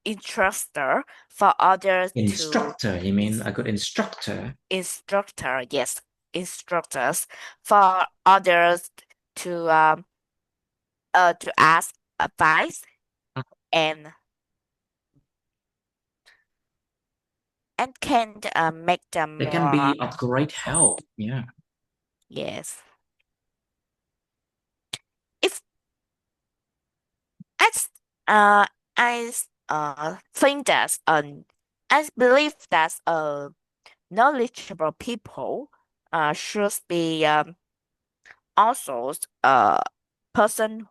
instructor for others to Instructor, you mean ins- a good instructor? instructor. Yes, instructors for others to ask advice and can make them They can more. be of great help. Yeah. Yes, if I s- uh I think that I believe that knowledgeable people should be also person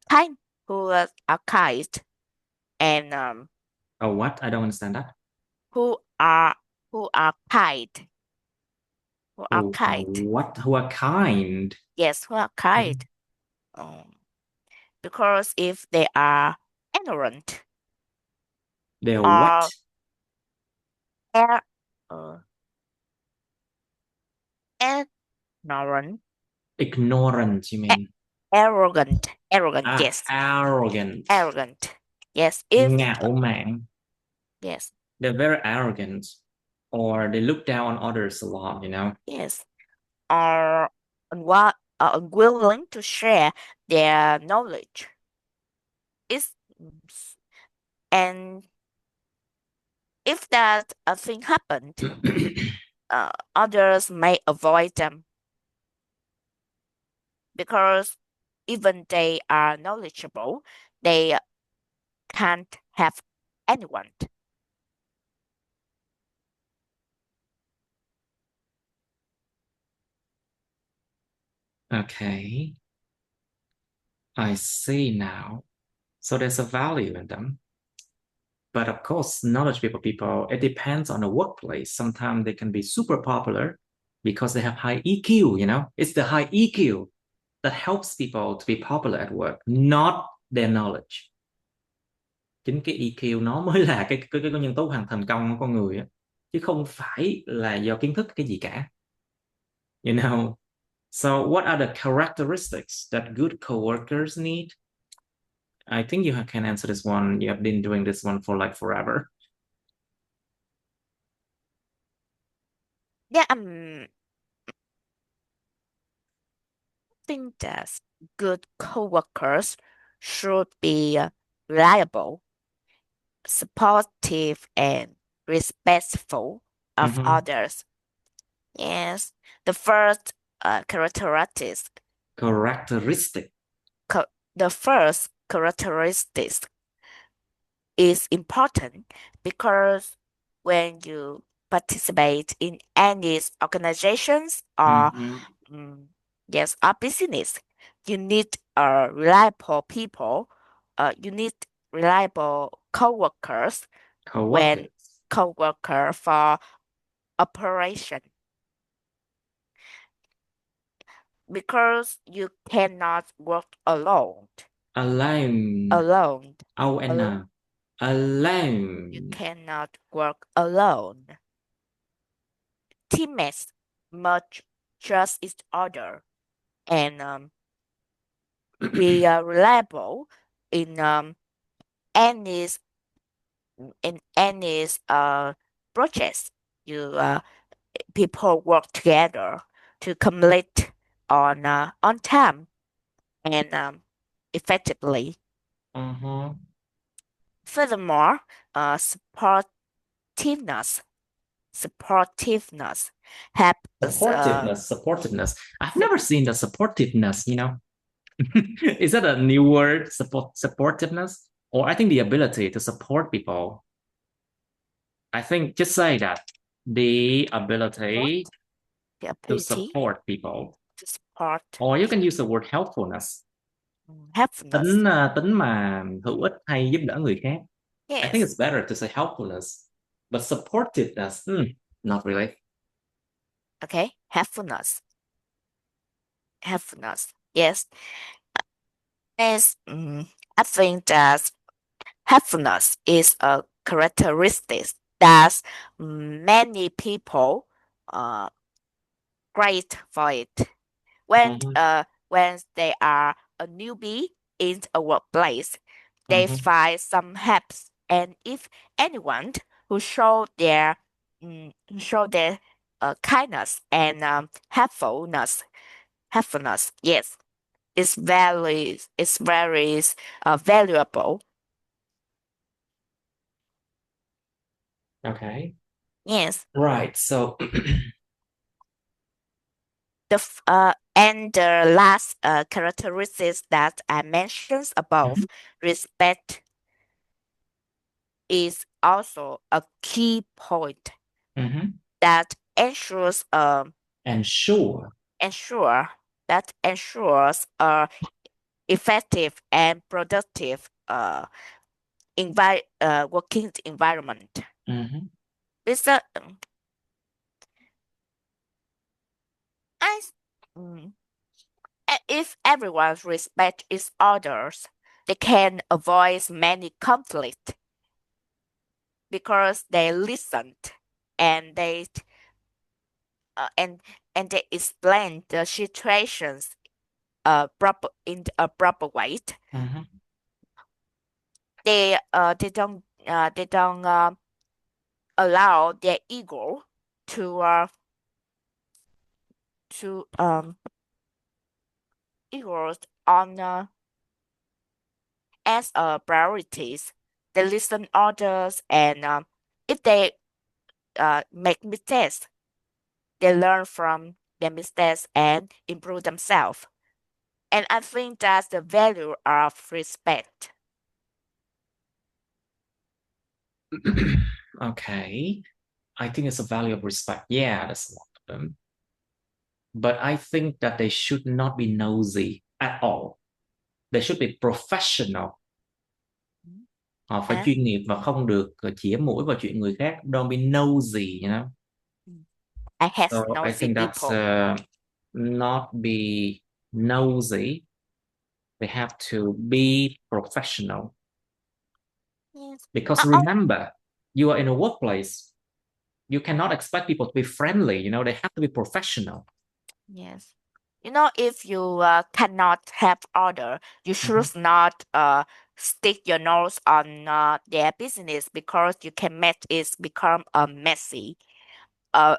kind who are kind and Oh, what? I don't understand that. who are who are kind who are kind. What? Who are kind? Yes, who are kind. Um, because if they are ignorant They're what? or ar- uh, ignorant, Ignorant, you a- mean? arrogant, Ah, yes, arrogant. arrogant, yes. If Ngạo mạn. yes, They're very arrogant, or they look down on others a lot, you know? yes, are unwilling to share their knowledge. Is and if that a thing happened, others may avoid them because even they are knowledgeable, they can't have anyone. Okay, I see now. So there's a value in them. But of course, knowledgeable people, it depends on the workplace. Sometimes they can be super popular because they have high EQ, you know? It's the high EQ that helps people to be popular at work, not their knowledge. Chính cái EQ nó mới là cái nhân tố hoàn thành công của con người á, chứ không phải là do kiến thức cái gì cả. You know? So what are the characteristics that good coworkers need? I think you can answer this one. You have been doing this one for like forever. Yeah, think that good coworkers should be reliable, supportive, and respectful of Mhm. others. Yes, the first characteristic, Characteristic. co- the first characteristic is important because when you participate in any organizations or Mhm. mm, yes, or business, you need reliable people. You need reliable co-workers when Co-workers. co-worker for operation because you cannot work alone. Alone. Alone. Al- O-N. you Alone. cannot work alone. Teammates must trust each other and be reliable in any any projects. You people work together to complete on time and effectively. Uh-huh. Furthermore, sportiveness supportiveness helps Supportiveness. Supportiveness. I've never seen the supportiveness, you know? Is that a new word? Supportiveness? Or I think the ability to support people. I think just say that the What? ability The to ability support people. to support Or you can use the word helpfulness. happiness. Tính mà hữu ích hay giúp đỡ người khác. I think Yes. it's better to say helpfulness. But supportiveness, not really. Okay. Happiness. Happiness. Yes. Yes. I think that happiness is a characteristic that many people uh great for it. Mhm, When they are a newbie in a workplace, they mhm, find some helps, and if anyone who show their kindness and helpfulness, yes, it's very valuable. okay. Yes, Right. So, and the last characteristics that I mentioned above, mhm, respect is also a key point mhm. that ensures And sure. ensure ensures a effective and productive working environment. Mhm. It's a I, mm, if everyone respects each others, they can avoid many conflicts because they listened and and they explain the situations proper in a proper way. Mhm. They don't allow their ego to uh to egos on as priorities. They listen others, and if they make mistakes, they learn from their mistakes and improve themselves. And I think that's the value of respect. Okay. I think it's a value of respect. Yeah, that's one of them. But I think that they should not be nosy at all. They should be professional. Họ phải And chuyên nghiệp và không được chĩa mũi vào chuyện người khác. Don't be nosy, you know. I have So I nosy think that's people. not be nosy. They have to be professional. Yes. Because Oh, remember, you are in a workplace. You cannot expect people to be friendly. You know, they have to be professional. yes. You know, if you cannot help other, you Mhm. should not stick your nose on their business because you can make it become a messy, uh,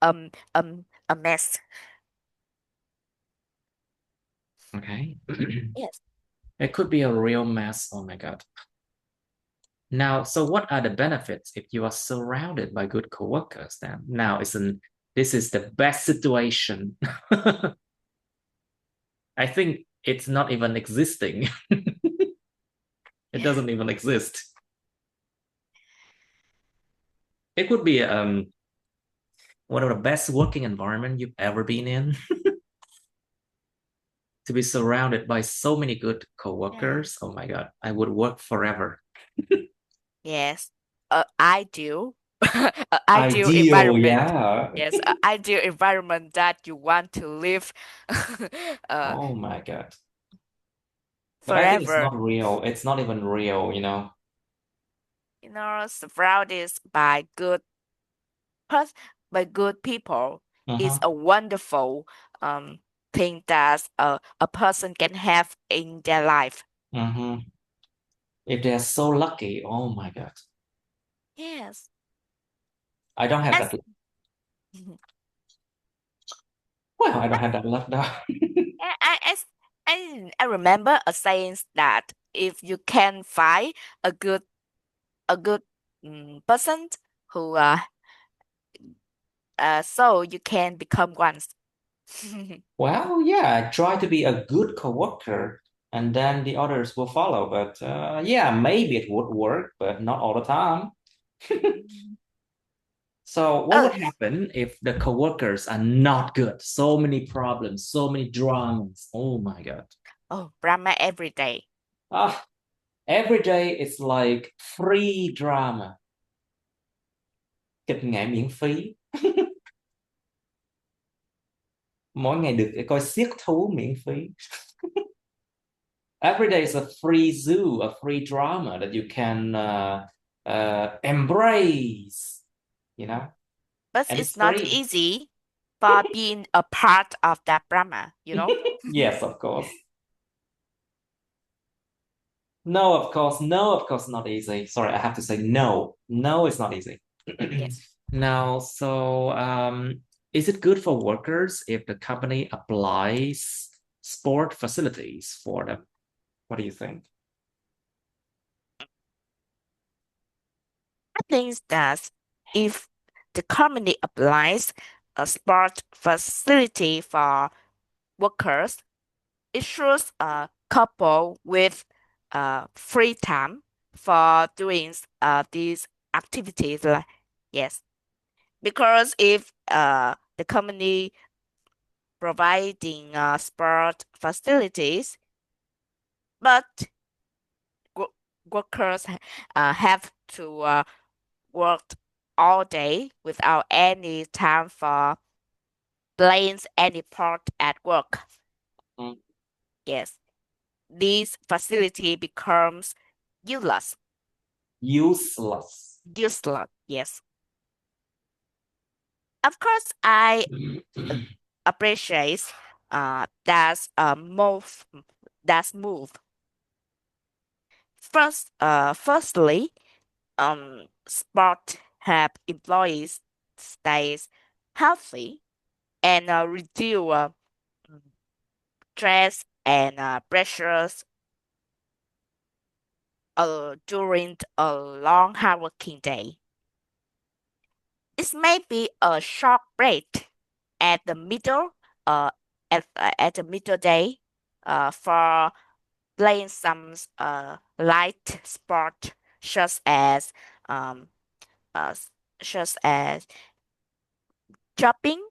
a mess. Okay. Yes. It could be a real mess. Oh my God. Now, so what are the benefits if you are surrounded by good coworkers then? Now, isn't this is the best situation? I think it's not even existing. It doesn't even exist. It could be one of the best working environment you've ever been in. To be surrounded by so many good Yeah. coworkers. Oh my God, I would work forever. Yes. Ideal, ideal Ideal, environment. yeah. Yes, ideal environment that you want to live uh, Oh my God. But I think it's forever. not real. It's not even real, you know. You know, surrounded by pers- by good people is Uh-huh. a wonderful um thing that a person can have in their life. Uh-huh. If they're so lucky, oh my God. Yes. I don't have that. As Well, I don't have that luck though. as I remember a saying that if you can find a good a good person who so you can become one. Well, yeah, try to be a good coworker, and then the others will follow. But yeah, maybe it would work, but not all the time. So, what Oh, would happen if the coworkers are not good? So many problems, so many dramas. Oh my God. oh, drama every day. Ah, every day it's like free drama. Kịch nghệ miễn phí. Mỗi ngày được coi xiếc thú miễn phí. Every day is a free zoo, a free drama that you can embrace, you know, But and it's it's not free. easy for being a part of that drama. Yes, of course. No, of course. No, of course, not easy. Sorry, I have to say no. No, it's not easy. Yes. Now, so is it good for workers if the company applies sport facilities for them? What do you think? I think that if the company applies a sport facility for workers, it should couple with free time for doing these activities. Yes, because if the company providing sport facilities, but wo- workers have to work all day without any time for playing any part at work. Mm, Yes, this facility becomes useless. useless. Useless. Yes. Of course, I appreciate that's move. Firstly, sport help employees stays healthy and reduce mm, stress and pressures during a long hard working day. It may be a short break at the middle uh at the middle day for playing some light sport such as um uh, such as jumping,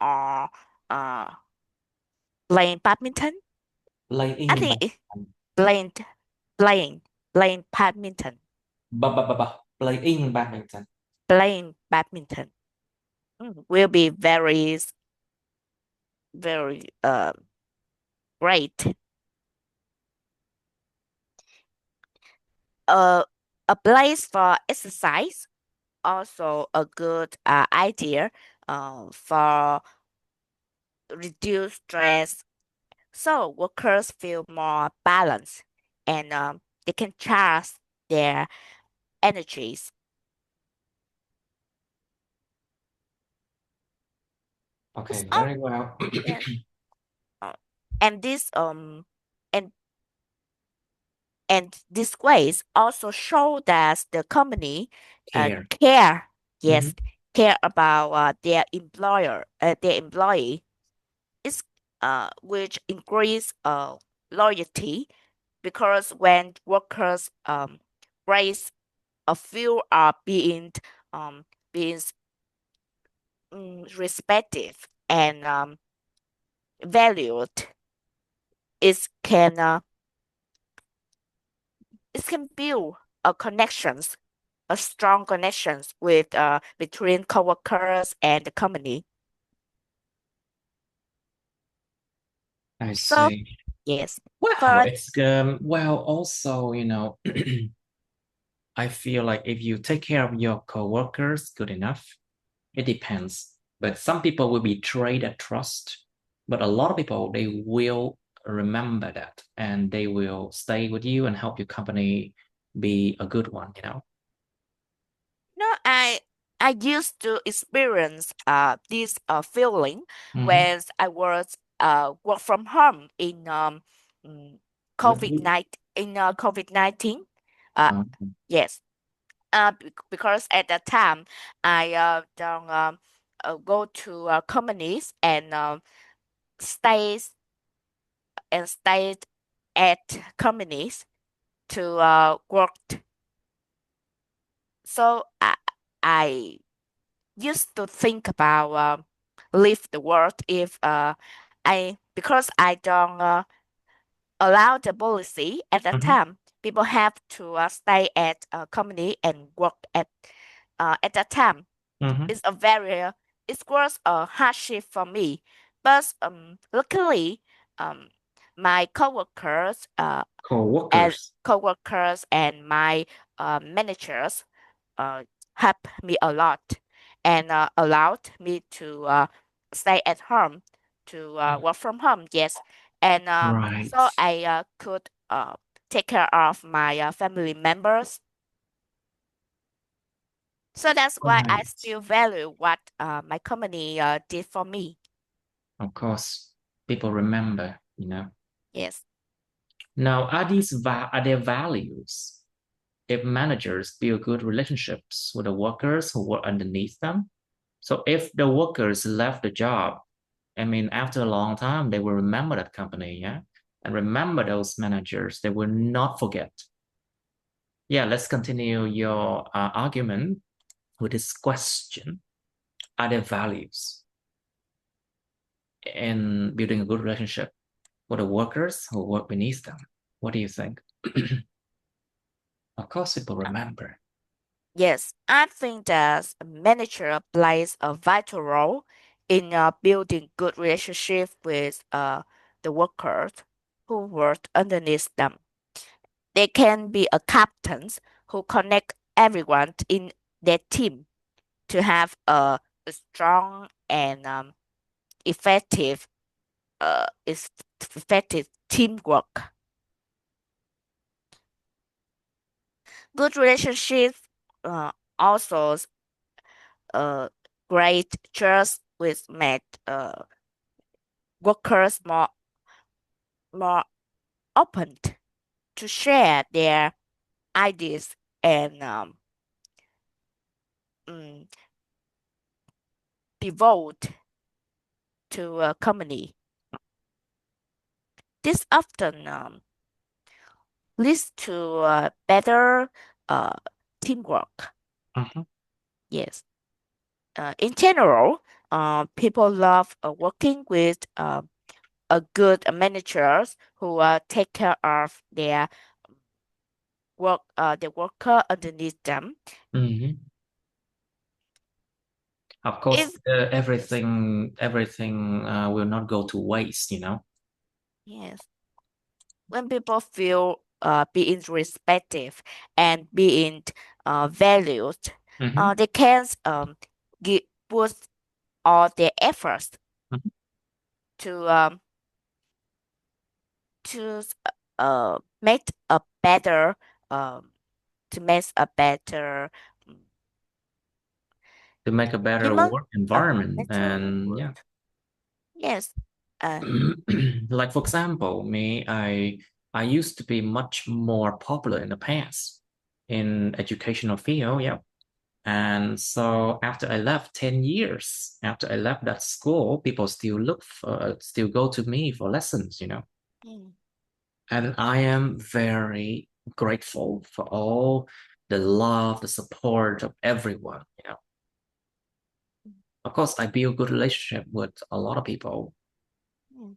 or uh playing badminton. I Playing think it, badminton. playing playing playing badminton, Playing badminton. playing badminton will be very great. Uh, a place for exercise also a good idea for reduce stress so workers feel more balanced and they can charge their energies. It's Okay, all very well. yes. Uh, and this and and these ways also show that the company Care. care, yes, Mhm. care about their employee. It's which increase loyalty because when workers raise a few are um being respected and valued, it can uh, it can build a connections, a strong connections with between coworkers and the company. I So see. yes, Wow, for it's well, also, I feel like if you take care of your coworkers good enough, it depends. But some people will betray that trust, but a lot of people they will remember that and they will stay with you and help your company be a good one. no, I used to experience this feeling Mm-hmm. when I was work from home in mm, With you. COVID-19. Uh, yes, because at that time I don't. go to companies and stays stayed at companies to work. So I used to think about leave the world if I because I don't allow the policy at that Mm-hmm. time. People have to stay at a company and work at that time. Mm-hmm. It's a very it was a hardship for me, but luckily um my coworkers and Co-workers. coworkers and my managers uh, helped me a lot and allowed me to stay at home to work from home. Yes, and Right. so I could take care of my family members. So that's why I Right. still value what my company did for me. Of course, people remember, you know. Yes. Now, are there values if managers build good relationships with the workers who work underneath them? So if the workers left the job, I mean, after a long time, they will remember that company, yeah? And remember those managers. They will not forget. Yeah, let's continue your argument with this question. Are there values in building a good relationship with the workers who work beneath them? What do you think? Of course, people remember. Yes, I think that a manager plays a vital role in building good relationship with the workers who work underneath them. They can be a captains who connect everyone in their team to have a strong and effective effective teamwork. Good relationships also uh, great trust with made workers more open to share their ideas and mm, devote to a company. This often leads to better uh, teamwork. Mhm. Yes. In general, people love working with a good managers who take care of their the worker underneath them. Mhm. Of course, If everything will not go to waste, you know. yes, when people feel being respected and being valued, Mhm. they can give put all their efforts Mhm. to to make a better um to make a better mm, To make a better human work environment, better and world. yeah. Yes. Uh, Like for example, I used to be much more popular in the past in educational field, yeah. And so after I left 10 years, after I left that school, people still go to me for lessons, you know. mm, And I am very grateful for all the love, the support of everyone, you know. Of course, I build good relationship with a lot of people. mm.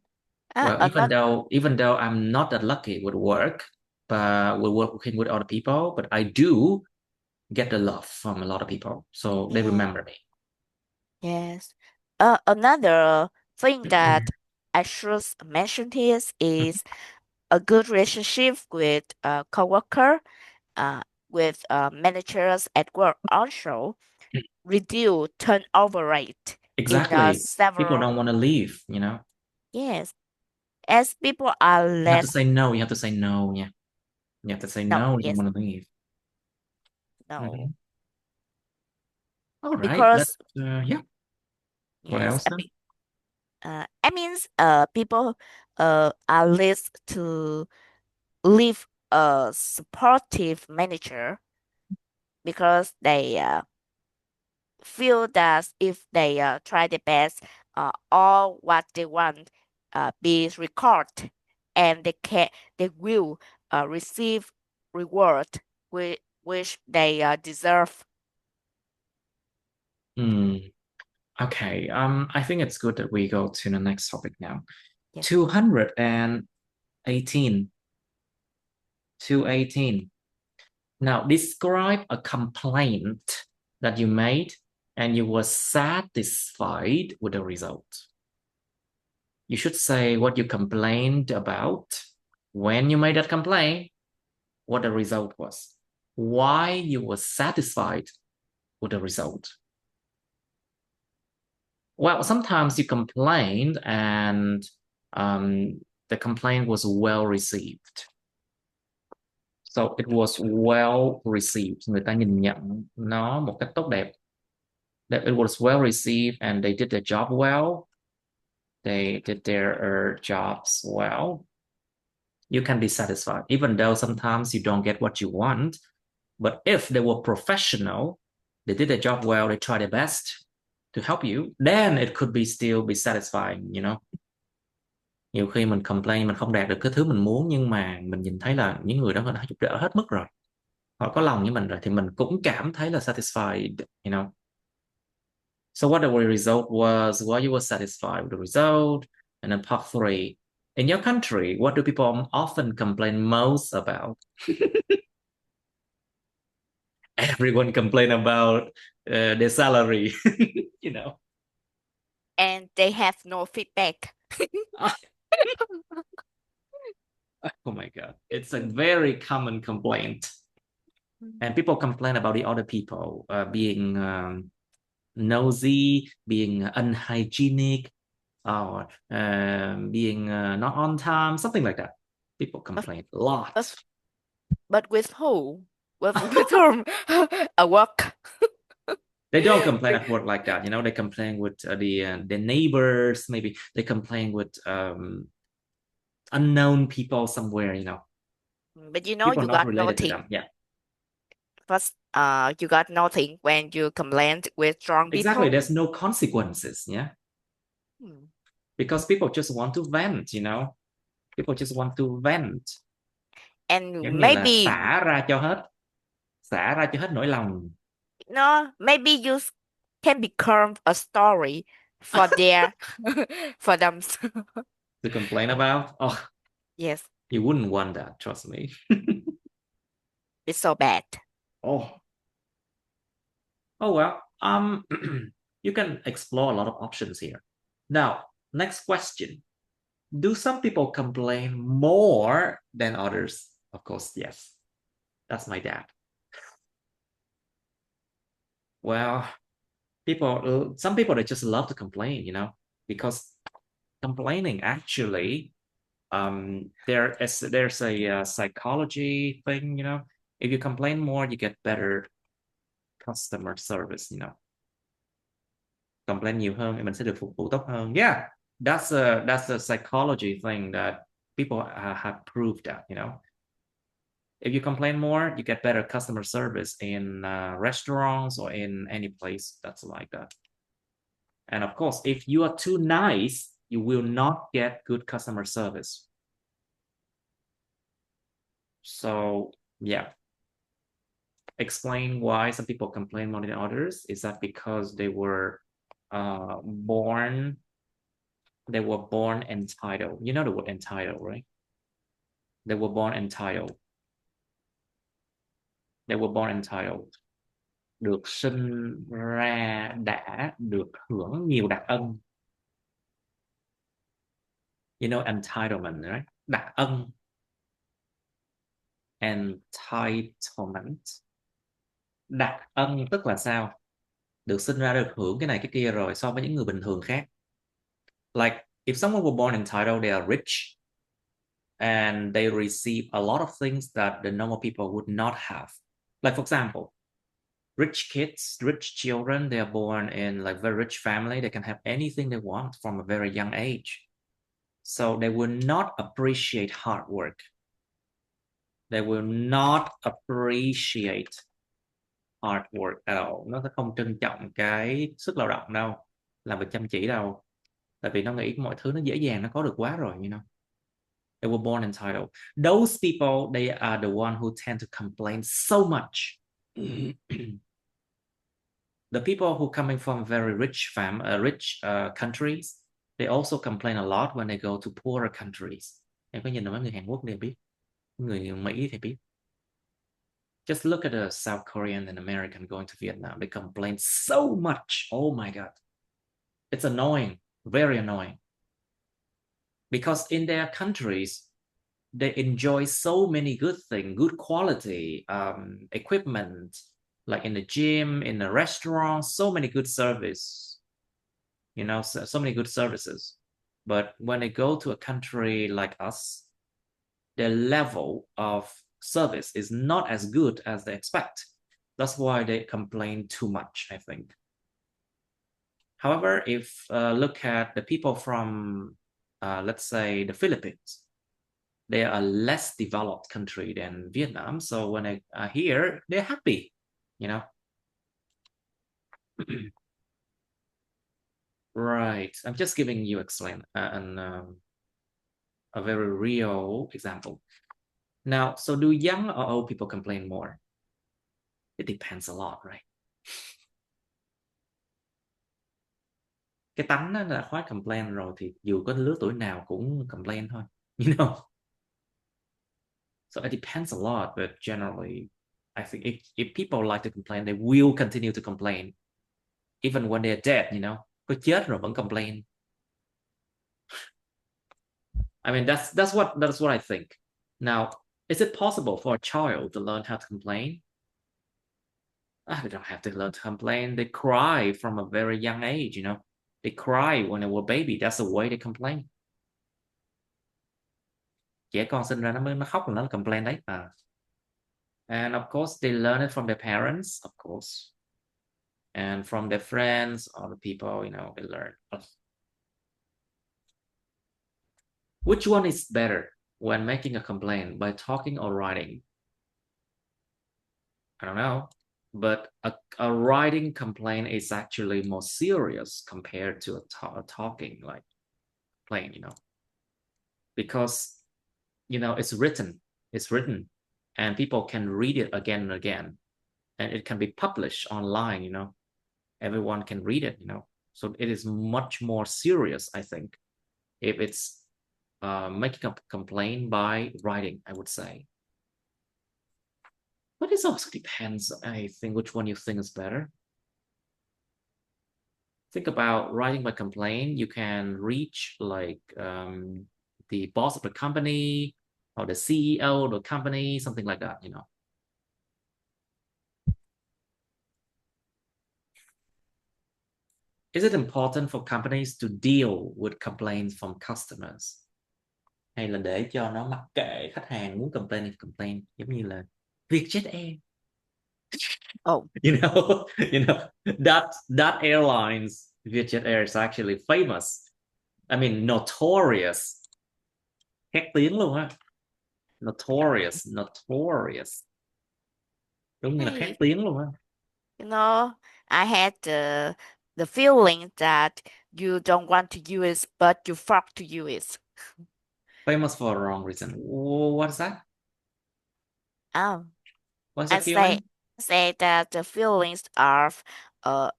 Well, Another. even though I'm not that lucky with work, but with working with other people, but I do get the love from a lot of people. So they Yeah. remember me. Yes. Another thing that I should mention here is a good relationship with coworker, uh, with managers at work also reduce turnover rate in Exactly. People several. don't want to leave, you know. Yes, as people are You have to less. say no. You have to say no. Yeah. You have to say No, no. You don't yes, want to leave. no, Mhm. All right. because Yeah. What yes, else then? I means people are less to leave a supportive manager because they feel that if they try their best, all what they want be recorded, and they will receive reward which they deserve. Okay. I think it's good that we go to the next topic now. Yes. 218. 218. Now, describe a complaint that you made and you were satisfied with the result. You should say what you complained about, when you made that complaint, what the result was, why you were satisfied with the result. Well, sometimes you complained and the complaint was well received. So it was well received. Người ta nhìn nhận nó một cách tốt đẹp. That it was well received and they did their job well. They did their jobs well. You can be satisfied, even though sometimes you don't get what you want. But if they were professional, they did their job well, they tried their best to help you, then it could be still be satisfying, you know. Nhiều khi mình complain mình không đạt được cái thứ mình muốn, nhưng mà mình nhìn thấy là những người đó đã giúp đỡ hết mức rồi, họ có lòng với mình rồi, thì mình cũng cảm thấy là satisfied, you know. So what the result was, why you were satisfied with the result. And then part 3, in your country, what do people often complain most about? Everyone complain about their salary, you know. And they have no feedback. Oh my God. It's a very common complaint. And people complain about the other people being nosy, being unhygienic, or being not on time, something like that. People complain a lot. But with who? With whom? At work. They don't complain at work like that, you know. They complain with the neighbors. Maybe they complain with unknown people somewhere, you know. But you know, People you not got related to nothing. them. Yeah, First, you got nothing when you complain with strong exactly. people. There's no consequences. Yeah, because people just want to vent, you know. People just want to vent. And Giống như là maybe, xả ra cho hết nỗi lòng. no, maybe you can become a story for their, for them. To complain about. Oh, Yes, you wouldn't want that, trust me. it's so bad. Oh, oh well. You can explore a lot of options here. Now, next question. Do some people complain more than others? Of course, yes. That's my dad. Well, some people, they just love to complain, you know, because complaining actually, there's a psychology thing, you know. If you complain more, you get better customer service, you know. Complain nhiều hơn thì mình sẽ được phục vụ tốt hơn. Yeah, that's a psychology thing that people have proved that, you know. If you complain more, you get better customer service in restaurants or in any place that's like that. And of course, if you are too nice, you will not get good customer service. So yeah, explain why some people complain more than others. Is that because they were born entitled? You know the word entitled, right? They were born entitled. They were born entitled. Được sinh ra đã được hưởng nhiều đặc ân. You know entitlement, right? Đặc ân. Entitlement. Đặc ân tức là sao? Được sinh ra được hưởng cái này cái kia rồi so với những người bình thường khác. Like if someone were born entitled, they are rich and they receive a lot of things that the normal people would not have. Like for example, rich kids, rich children, they are born in like very rich family. They can have anything they want from a very young age. So they will not appreciate hard work. They will not appreciate hard work at all. Nó sẽ không trân trọng cái sức lao động đâu, làm việc chăm chỉ đâu. Tại vì nó nghĩ mọi thứ nó dễ dàng, nó có được quá rồi, They were born entitled. Those people, they are the one who tend to complain so much. The people who coming from very rich countries, they also complain a lot when they go to poorer countries. Em có nhìn vào mấy người Hàn Quốc để biết, người Mỹ thì biết. Just look at the South Korean and American going to Vietnam. They complain so much. Oh my God. It's annoying, very annoying. Because in their countries, they enjoy so many good things, good quality equipment, like in the gym, in the restaurant, so many good service, so many good services. But when they go to a country like us, their level of service is not as good as they expect. That's why they complain too much, I think. However, if look at the people from, let's say, the Philippines, they are a less developed country than Vietnam. So when they are here, they're happy, you know. Right. I'm just giving you a very real example. Now, so do young or old people complain more? It depends a lot, right? Cái tánh đó là khóa complain rồi thì dù có lứa tuổi nào cũng complain thôi, you know. So it depends a lot, but generally, I think if people like to complain, they will continue to complain, even when they're dead, Có chết rồi vẫn complain. I mean, that's what I think. Now, is it possible for a child to learn how to complain? They don't have to learn to complain. They cry from a very young age, They cry when they were baby. That's the way they complain. Trẻ con sinh ra nó khóc là nó complain đấy. And of course, they learn it from their parents, of course. And from their friends or the people, they learn. Which one is better when making a complaint, by talking or writing? I don't know. But a writing complaint is actually more serious compared to a talking like complaint, because, it's written and people can read it again and again, and it can be published online, everyone can read it, so it is much more serious, I think, if it's making a complaint by writing, I would say. But it also depends, I think, which one you think is better. Think about writing by complaint. You can reach like the boss of the company or the CEO of the company, something like that, Is it important for companies to deal with complaints from customers? Hay là để cho nó mặc kệ, khách hàng muốn complain thì complain, giống như là Vietjet Air. Oh, that airlines, Vietjet Air, is actually famous. I mean, notorious. Khét tiếng luôn á. Notorious. Đúng như là khét hey, tiếng luôn á. I had the feeling that you don't want to use it, but you forgot to use it. Famous for a wrong reason. What's that? Oh, What's the I feeling? say that the feelings of uh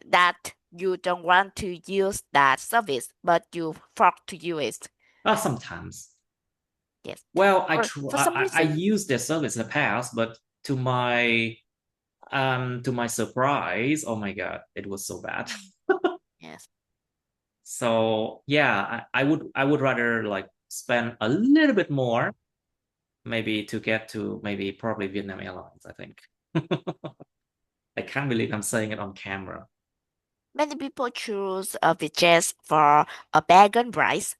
that you don't want to use that service, but you forgot to use it. Sometimes. Yes. Well, For some I reason. used their service in the past, but to my surprise, oh my God, it was so bad. Yes. So yeah, I would rather like spend a little bit more, maybe to get to maybe probably Vietnam Airlines, I think. I can't believe I'm saying it on camera. Many people choose Vietjet for a bargain price.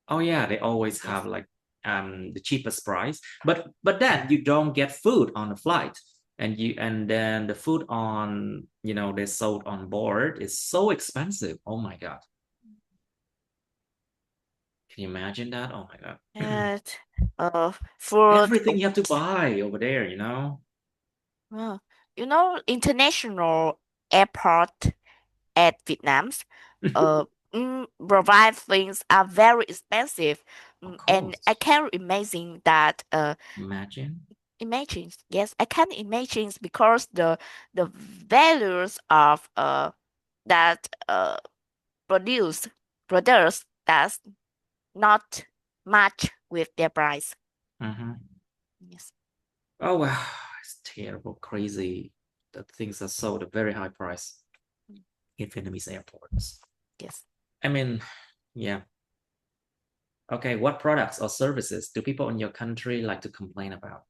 Oh yeah, they always Yes. have like the cheapest price, but then you don't get food on the flight, and then the food on they sold on board is so expensive. Oh my God, can you imagine that? Oh my God. And food. Everything you have to buy over there, Oh, international airport at Vietnam's uh provide things are very expensive. Of And I course. can't imagine that Imagine. imagine, yes, I can imagine because the values of that produce products does not match with their price. Mhm. Yes. Oh wow, it's terrible, crazy that things are sold at very high price in Vietnamese airports. Yes. I mean, yeah. Okay, what products or services do people in your country like to complain about?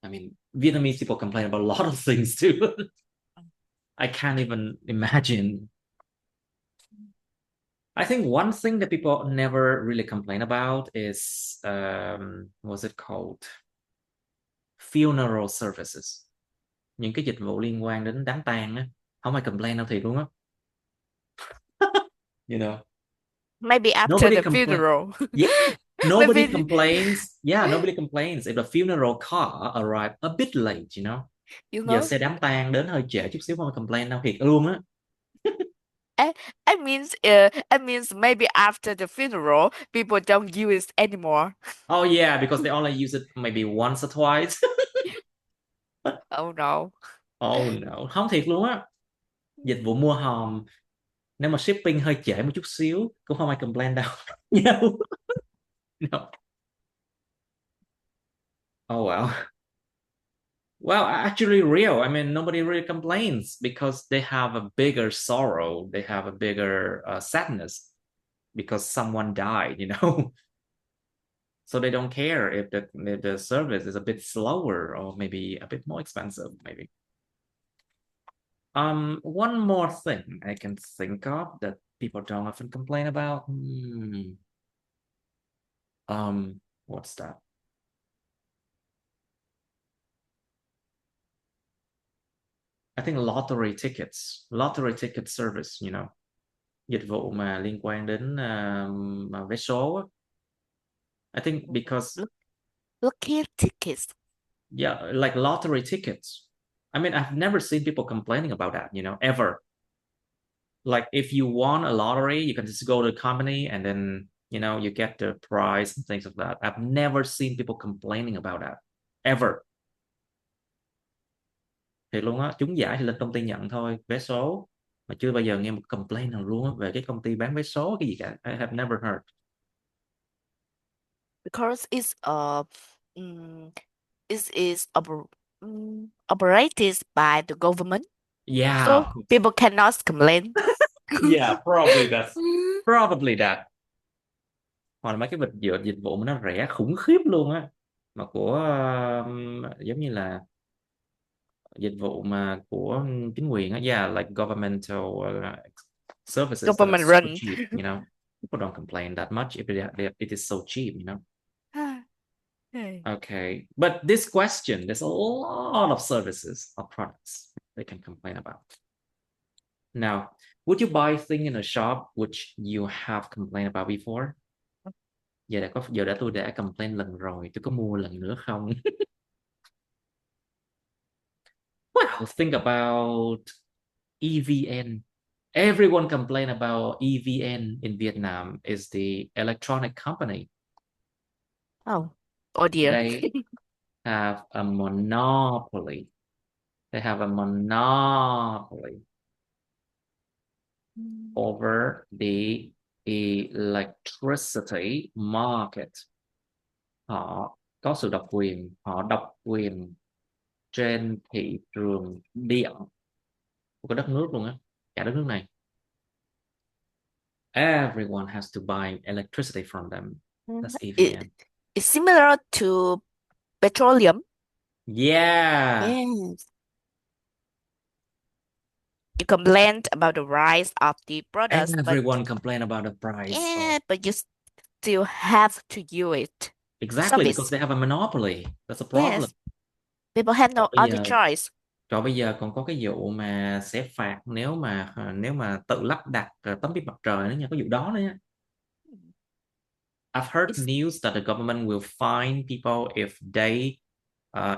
I mean, Vietnamese people complain about a lot of things too. I can't even imagine. I think one thing that people never really complain about is what's it called? Funeral services. Những cái dịch vụ liên quan đến đám tang á, không ai complain đâu thiệt luôn á. You know, Maybe after nobody the complain. funeral. Yeah, nobody Maybe complains. Yeah, nobody complains if the funeral car arrived a bit late, you know. you Giờ know xe đám tang đến hơi trễ chút xíu không ai complain đâu thiệt luôn á. I, I means maybe after the funeral people don't use it anymore. Oh yeah, because they only use it maybe once or twice. Oh no. Oh no, không thiệt luôn á. Dịch vụ mua hòm nếu mà shipping hơi trễ một chút xíu cũng không ai complain đâu. No. No. Oh well. Well, actually real. I mean, nobody really complains because they have a bigger sorrow. They have a bigger sadness because someone died, you know. So they don't care if the service is a bit slower or maybe a bit more expensive, maybe. One more thing I can think of that people don't often complain about. What's that? I think lottery ticket service, you know, dịch vụ mà liên quan đến mà vé số á. I think because Look, lucky tickets. yeah, like lottery tickets. I mean, I've never seen people complaining about that, you know, ever. Like if you won a lottery, you can just go to the company and then, you know, you get the prize and things like that. I've never seen people complaining about that ever. Thì luôn á, trúng giải thì lên công ty nhận thôi, vé số. Mà chưa bao giờ nghe một complaint nào luôn á về cái công ty bán vé số cái gì cả. I have never heard. Because mm, operated by the government, Yeah, so of course. people cannot complain. Yeah, probably that. Hoặc là mấy cái dịch vụ mà nó rẻ khủng khiếp luôn á. Mà của giống như là dịch vụ mà của chính quyền á, yeah, like governmental services that are Government super run. cheap, you know. People don't complain that much if it is so cheap, you know. Okay, but this question, there's a lot of services or products they can complain about. Now, would you buy thing in a shop which you have complained about before? Giờ đã tôi đã complain lần rồi, tôi có mua lần nữa không? Well, think about EVN. Everyone complain about EVN in Vietnam is the electronic company. Oh, oh dear. They have a monopoly. They have a monopoly over the electricity market. Họ có sự độc quyền, họ độc quyền trên thị trường điện của cái đất nước luôn á, cả đất nước này. Everyone has to buy electricity from them. That's It, EVN. it's similar to petroleum. Yeah. Yes. You complained about the rise of the products, but Everyone complain about the price of you still have to use it. exactly because Service. they have a monopoly. That's a problem. Yes. People have Rồi no bây other giờ choice. rồi bây giờ còn có cái vụ mà sẽ phạt nếu mà tự lắp đặt tấm pin mặt trời nữa nha, có vụ đó nữa nha. I've heard It's news that the government will fine people if they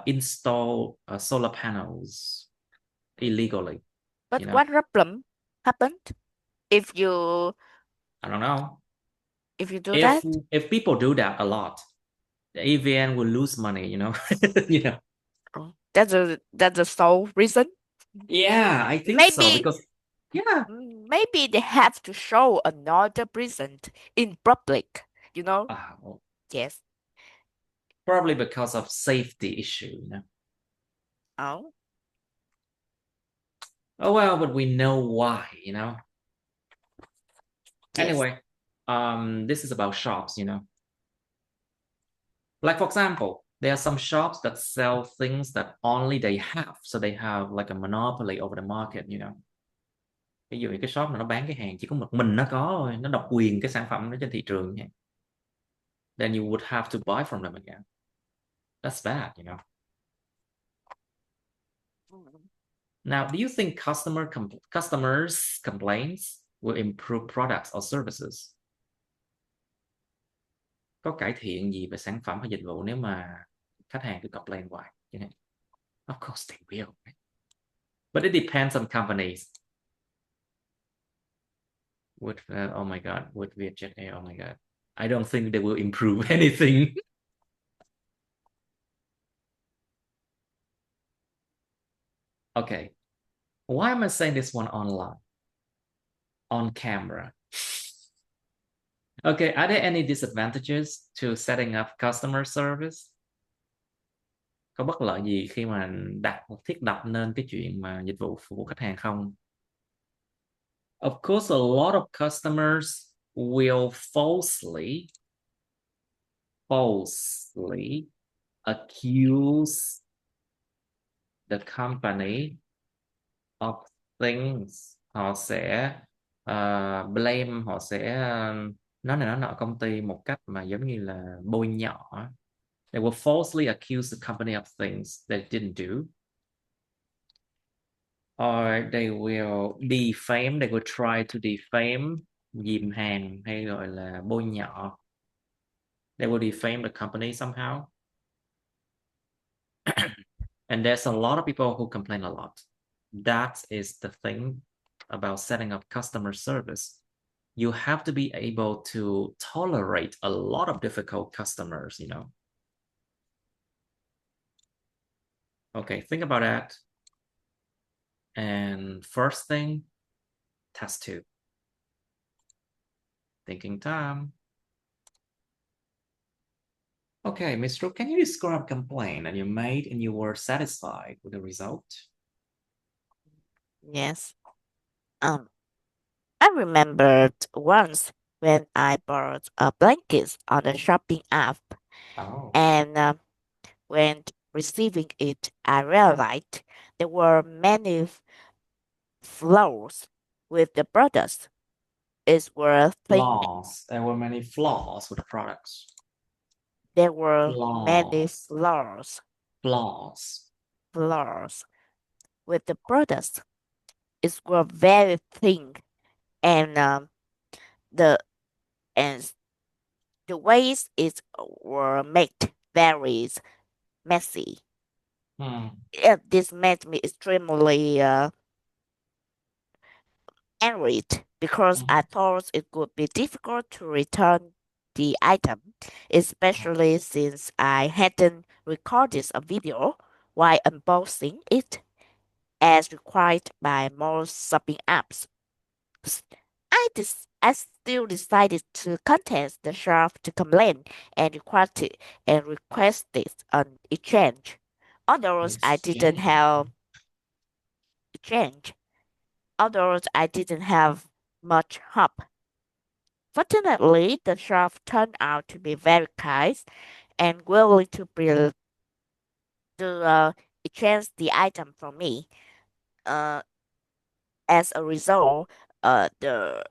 install solar panels illegally, But you know. what problem happened if you I don't know. do If that? if people do that a lot, the AVN will lose money, you know. You know. Oh, that's the sole reason. Yeah, I think so Maybe because yeah, maybe they have to show another reason in public. You know? well, Yes. probably because of safety issue, you know. Oh, Oh well, but we know why, you know. yes. Anyway, this is about shops, you know. Like for example, there are some shops that sell things that only they have, so they have like a monopoly over the market, you know. Ví dụ như cái shop này nó bán cái hàng chỉ có một mình nó có thôi, nó độc quyền cái sản phẩm đó trên thị trường nha. Then you would have to buy from them again. That's bad, you know. Mm. Now, do you think customers complaints will improve products or services? Có cải thiện gì về sản phẩm hay dịch vụ nếu mà khách hàng cứ complain hoài? You know? Of course they will. Right? But it depends on companies. With oh my god, with Vietjet Air, oh my god, I don't think they will improve anything. Okay, why am I saying this one online on camera? Okay, are there any disadvantages to setting up customer service? Có bất lợi gì khi mà thiết lập nên cái chuyện mà dịch vụ phục vụ khách hàng không? Of course, a lot of customers will falsely accuse the company of things. Họ sẽ blame, họ sẽ nói này nói nọ công ty một cách mà giống như là bôi nhọ. They will falsely accuse the company of things they didn't do. Or they will defame, they will try to defame, dìm hàng hay gọi là bôi nhọ. They will defame the company somehow. And there's a lot of people who complain a lot. That is the thing about setting up customer service. You have to be able to tolerate a lot of difficult customers, you know. Okay, think about that. And first thing, test two. Thinking time. Okay, Mr. Can you describe a complaint that you made and you were satisfied with the result? Yes. Um, I remembered once when I borrowed a blanket on a shopping app, Oh, and when receiving it, I realized there were many flaws with the product. It's worth thinking. flaws. There were many flaws with the products. There were many Flaws. Flaws. flaws with the product. It were very thin, and the and the ways it were made very messy. Hmm. This made me extremely angry because I Mhm. thought it would be difficult to return the item, especially since I hadn't recorded a video while unboxing it as required by most shopping apps. S- I still decided to contact the shop to complain and requested an exchange. Others I didn't Exchange. have exchange. Others I didn't have much hope. Fortunately, the shop turned out to be very kind and willing to exchange the item for me. Uh, as a result, the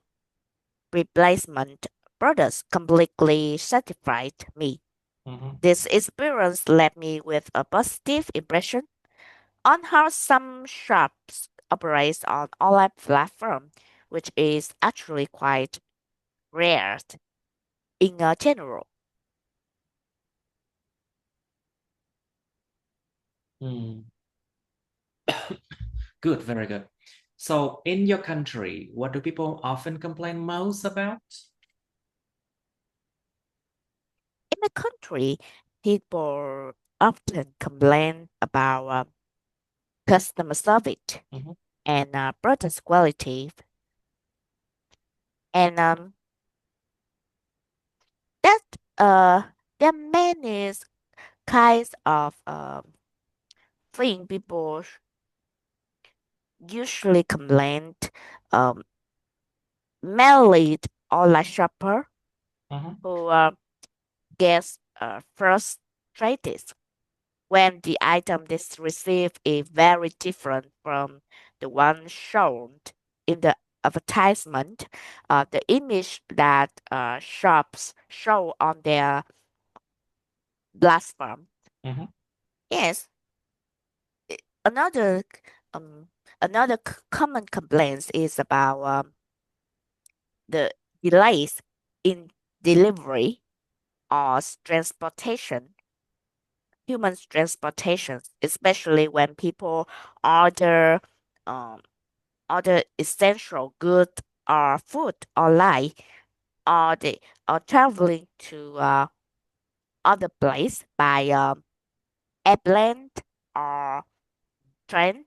replacement products completely satisfied me. Mhm. This experience left me with a positive impression on how some shops operate on online platform, which is actually quite rare in general. Hmm. Good, very good. So, in your country, what do people often complain most about? In the country, people often complain about customer service Mhm, and product quality, and that there are many kinds of thing people usually complain. Um, Mainly online shopper mhm, who gets frustrated when the item they receive is very different from the one shown in the advertisement. The image that shops show on their platform. mhm. Yes, another um, common complaint is about the delays in delivery or transportation, human transportation, especially when people order um, order essential goods or food online, or they are traveling to other place by airplane or train,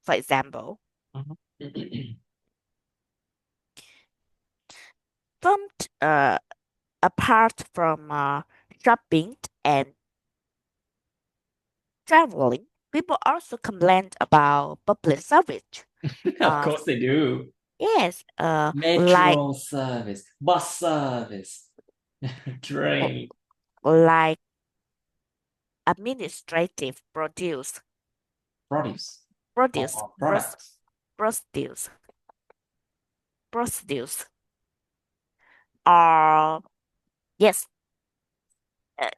for example. Mhm. From apart from shopping and traveling, people also complain about public service. Of Uh, course they do. yes, like Metro service, bus service, train, like administrative produce, produce, or products. procedures, procedures, or yes,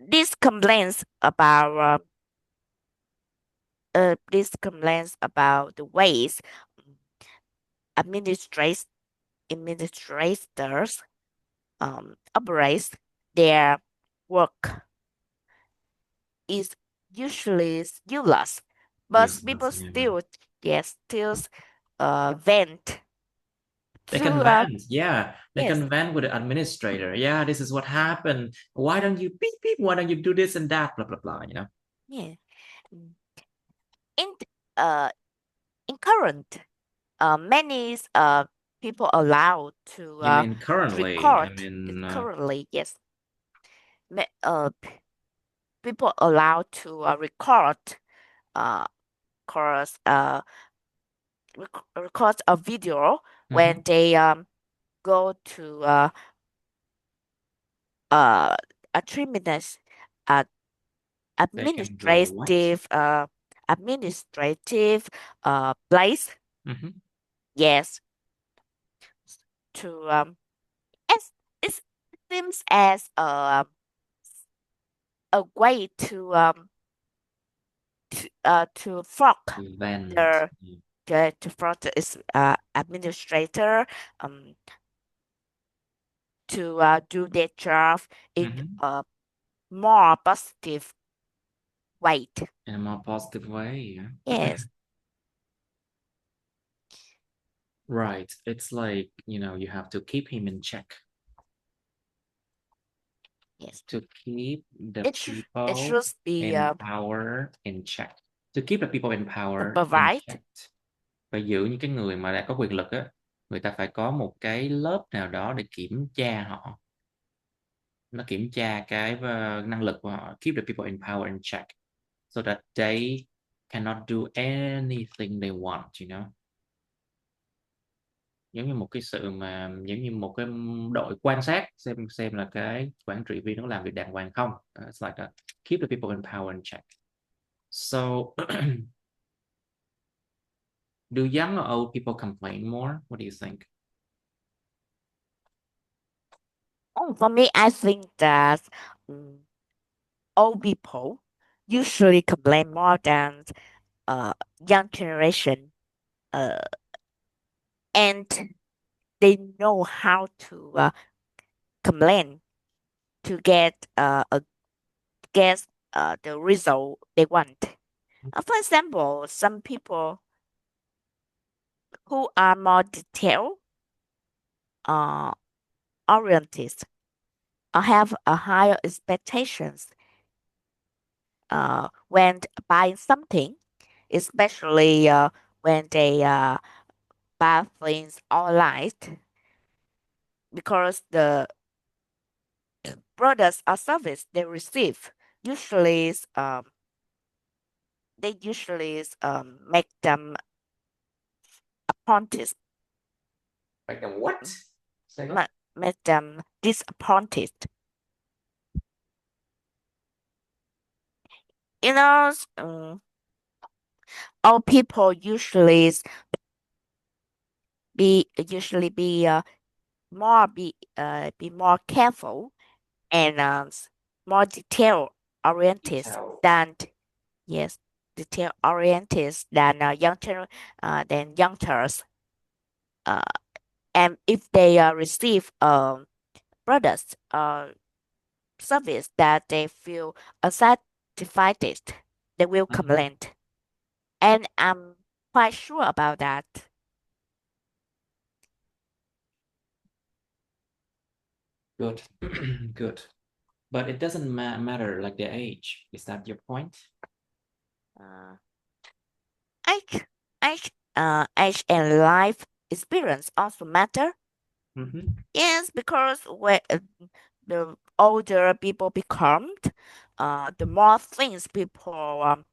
these complaints about the ways administrat- administrators operate their work is usually useless, but people Useless, yeah. still vent They to can vent, yeah. They yes, can vent with the administrator. Yeah, this is what happened. Why don't you beep beep? Why don't you do this and that? Blah blah blah. yeah. Mm. In uh in current, many people allowed to You mean currently? record. Currently, yes, people allowed to record uh course record a video mhm. when they go to uh a 3 minutes uh They can go what? administrative place, Mhm. yes, to as it seems as a way to fuck Vent. the to fuck the administrator um to do their job in Mhm. a more positive way. In a more positive way, yeah. Yes, Right. It's like, you have to keep him in check yes. to keep the It people should be in power in check. To keep the people in power in supervised. check. Phải giữ những cái người mà đã có quyền lực á, người ta phải có một cái lớp nào đó để kiểm tra họ, nó kiểm tra cái năng lực của họ, keep the people in power in check so that they cannot do anything they want, giống như một cái sự mà giống như một cái đội quan sát xem là cái quản trị viên nó làm việc đàng hoàng không. It's like that. Keep the people in power in check. So do young or old people complain more? What do you think? Oh, for me, I think that um, old people usually complain more than young generation, uh, and they know how to complain to get a guest. the result they want. For example, some people who are more detail uh, oriented have a higher expectations when buying something, especially when they buy things online, because the products or service they receive usually make them apprentice, Like the what? Say again? make them disappointed. You know, all people usually be more careful and more detail oriented Detail. than yes detail oriented than youngsters. Uh, and if they receive products service that they feel unsatisfied, they will Mhm. complain. And I'm quite sure about that. Good. Good. But it doesn't matter like the age. Is that your point? Uh, age, age and life experience also matter. Mm-hmm. Yes, because when the older people become, the more things people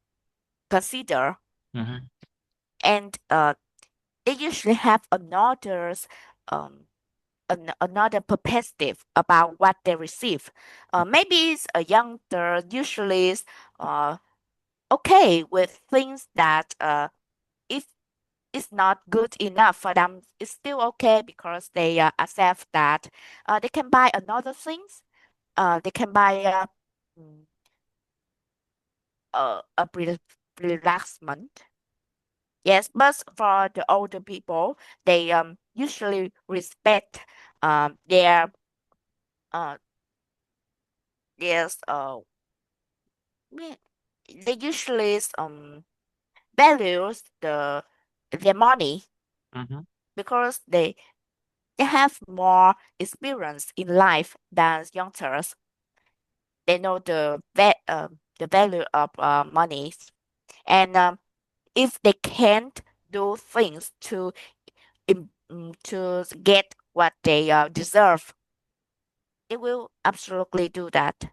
consider, Mm-hmm. and they usually have um, another perspective about what they receive. Maybe it's a younger usually is okay with things that if it's not good enough for them, it's still okay because they accept that they can buy another things. They can buy mm, a relaxment. Yes, but for the older people, they usually respect their uh yes me- they usually values their money Mm-hmm. because they have more experience in life than youngsters. They know the value of money, and if they can't do things to get what they deserve, they will absolutely do that.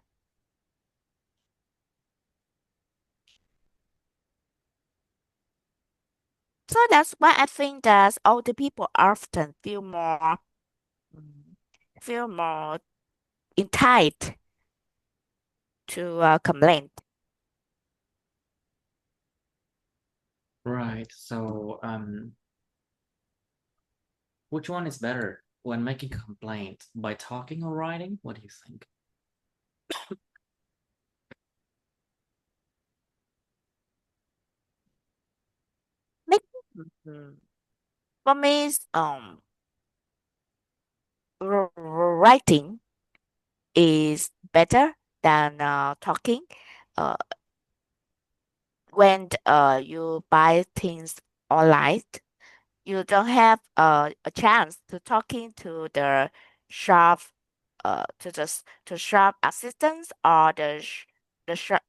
So that's why I think that older people often mm, feel more entitled to complain. Right. So, which one is better when making a complaint? By talking or writing? What do you think? Maybe, mm, for me, writing is better than talking. Uh, when you buy things online, you don't have a chance to talking to the shop, to shop assistants or the shop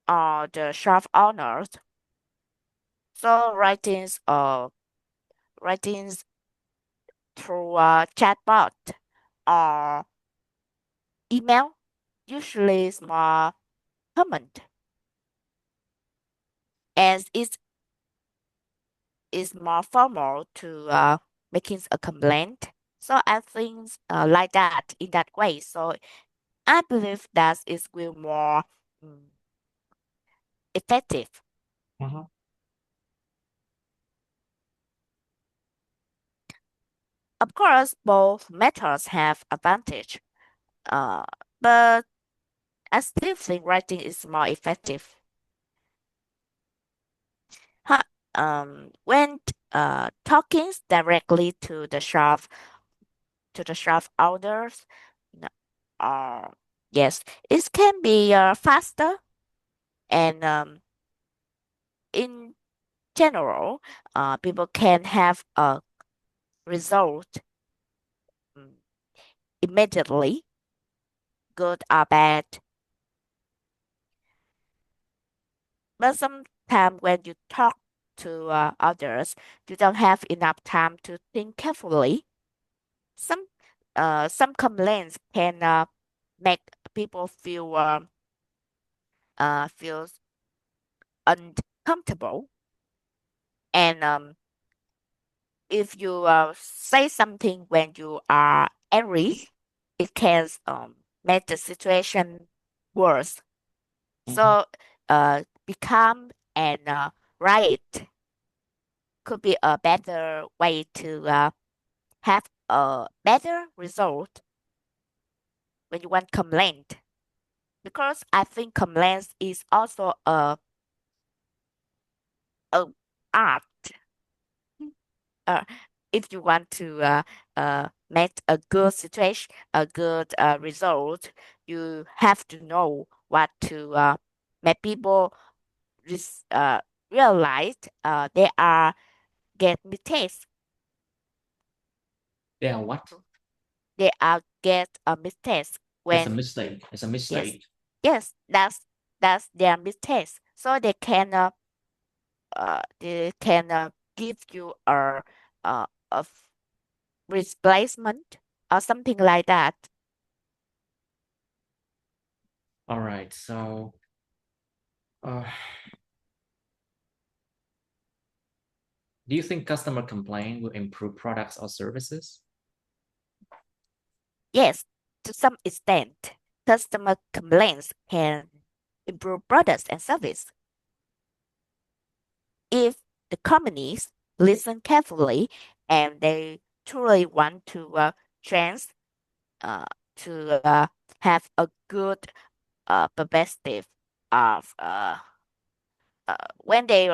or the shop owners. So writings through a chatbot or email usually is more common, as it is more formal to making a complaint. So I think like that in that way. So I believe that it will more mm, effective. Mm-hmm. Of course, both methods have advantage, uh, but I still think writing is more effective. Huh, when talking directly to the shop owners, n- Yes, it can be faster, and in general, people can have a result mm, immediately, good or bad. But sometimes when you talk to others, you don't have enough time to think carefully. Some some complaints can make people feel uncomfortable, and if you say something when you are angry, it can make the situation worse. Mhm. So, be calm and write could be a better way to have a better result when you want complaint. Because I think complaints is also a art. Uh, if you want to make a good situation, a good result, you have to know what to make people res- uh, realize they are get mistakes. They are what? They are get mistakes It's a when mistake. It's a yes, mistake. yes, that's their mistakes. So they can give you a replacement or something like that. All right. So, uh, do you think customer complaint will improve products or services? Yes, to some extent, customer complaints can improve products and service if the companies listen carefully and they truly want to trans uh, to have a good perspective of when they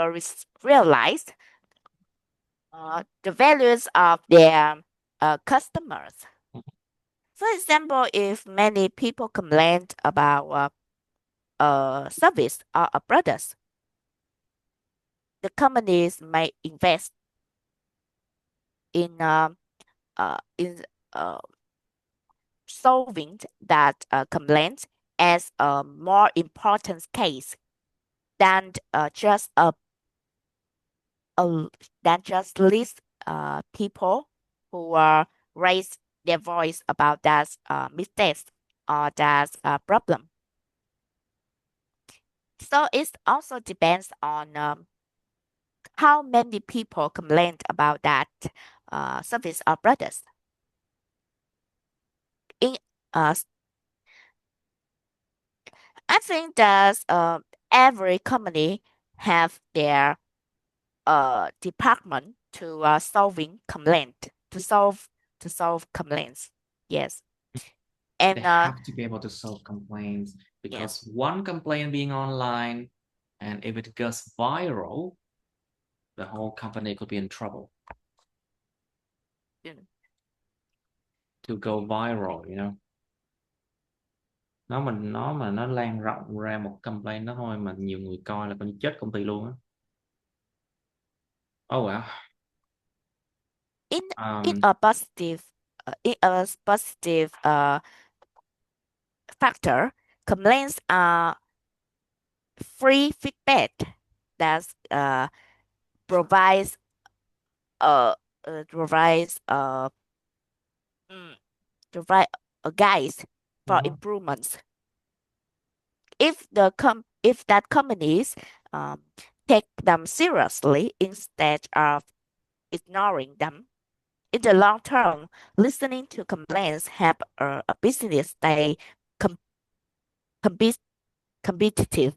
realize the values of their customers. For example, if many people complain about a service or a product, the companies may invest in in uh, solving that complaint as a more important case than a than just list people who raise their voice about that mistakes or that problem. So it also depends on how many people complained about that service or products. In uh, I think that every company have their department to to solve complaints. Yes, They and have to be able to solve complaints yes, because one complaint being online, and if it goes viral, the whole company could be in trouble mm, to go viral, nó mà nó lan rộng ra một complaint đó thôi mà nhiều người coi là coi như chết công ty luôn á. Oh well. in Um, in a positive factor, complaints are free feedback that provides uh, provides mm, provide a guide for uh-huh. improvements. If that companies um, take them seriously instead of ignoring them, in the long term, listening to complaints help a business stay com- compet- competitive.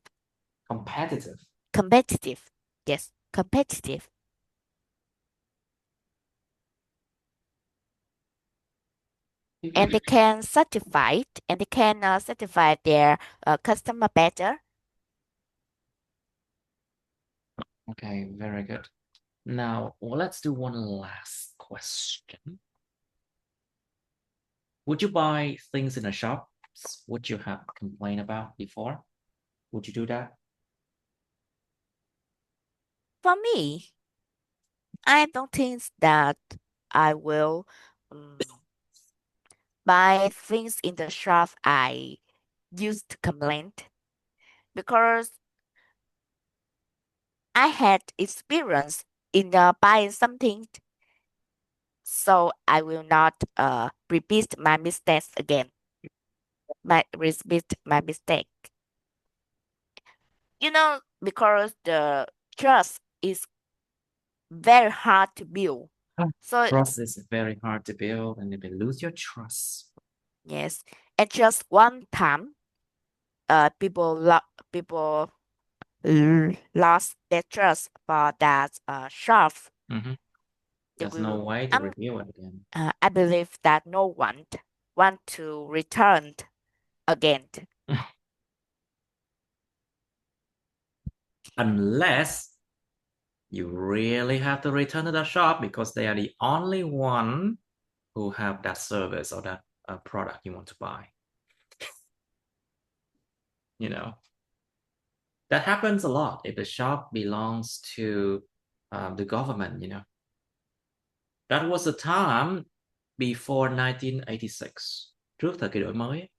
Competitive. Competitive, yes, competitive, and they can certify their customer better. Okay, very good. Now, let's do one last question. Would you buy things in a shop would you have complained about before? Would you do that? For me, I don't think that I will buy things in the shop I used to complain because I had experience in buying something, so I will not repeat my mistakes again. Repeat my mistake. Because the trust is very hard to build. Ah, So trust is very hard to build, and if you lose your trust, yes, and just one time, people lost their trust for that shop. mhm, They there's no will. way to review it again. I believe that no one want to return again. Unless you really have to return to the shop because they are the only one who have that service or that product you want to buy. You know, that happens a lot if the shop belongs to the government, you know. That was the time before 1986, trước thời kỳ đổi mới,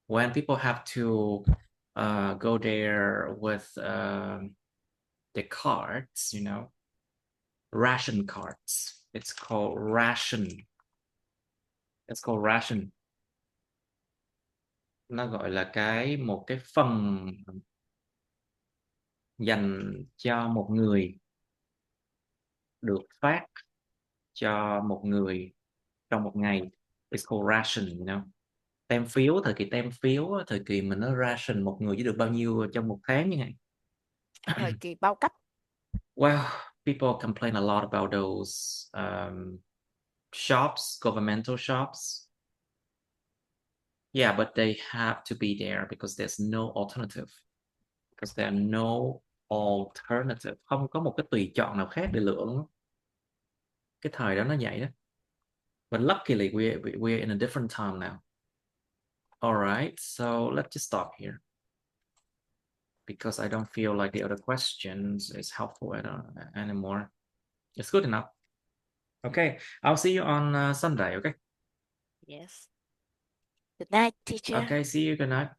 when people have to go there with the cards, you know, ration cards. It's called ration. It's called ration. Nó gọi là một cái phần dành cho một người, được phát cho một người trong một ngày. It's called ration, you know. Tem phiếu, thời kỳ tem phiếu, thời kỳ mình nó ration một người chỉ được bao nhiêu trong một tháng như vậy. Thời kỳ bao cấp. Well, people complain a lot about those shops, governmental shops. Yeah, but they have to be there because there's no alternative. Because there are no alternative. Không có một cái tùy chọn nào khác để lựa luôn. Cái thời đó nó vậy đó. But luckily we're in a different time now. All right, so let's just stop here because I don't feel like the other questions is helpful anymore. It's good enough. Okay, I'll see you on Sunday. Okay. Yes. Good night, teacher. Okay. See you. Good night.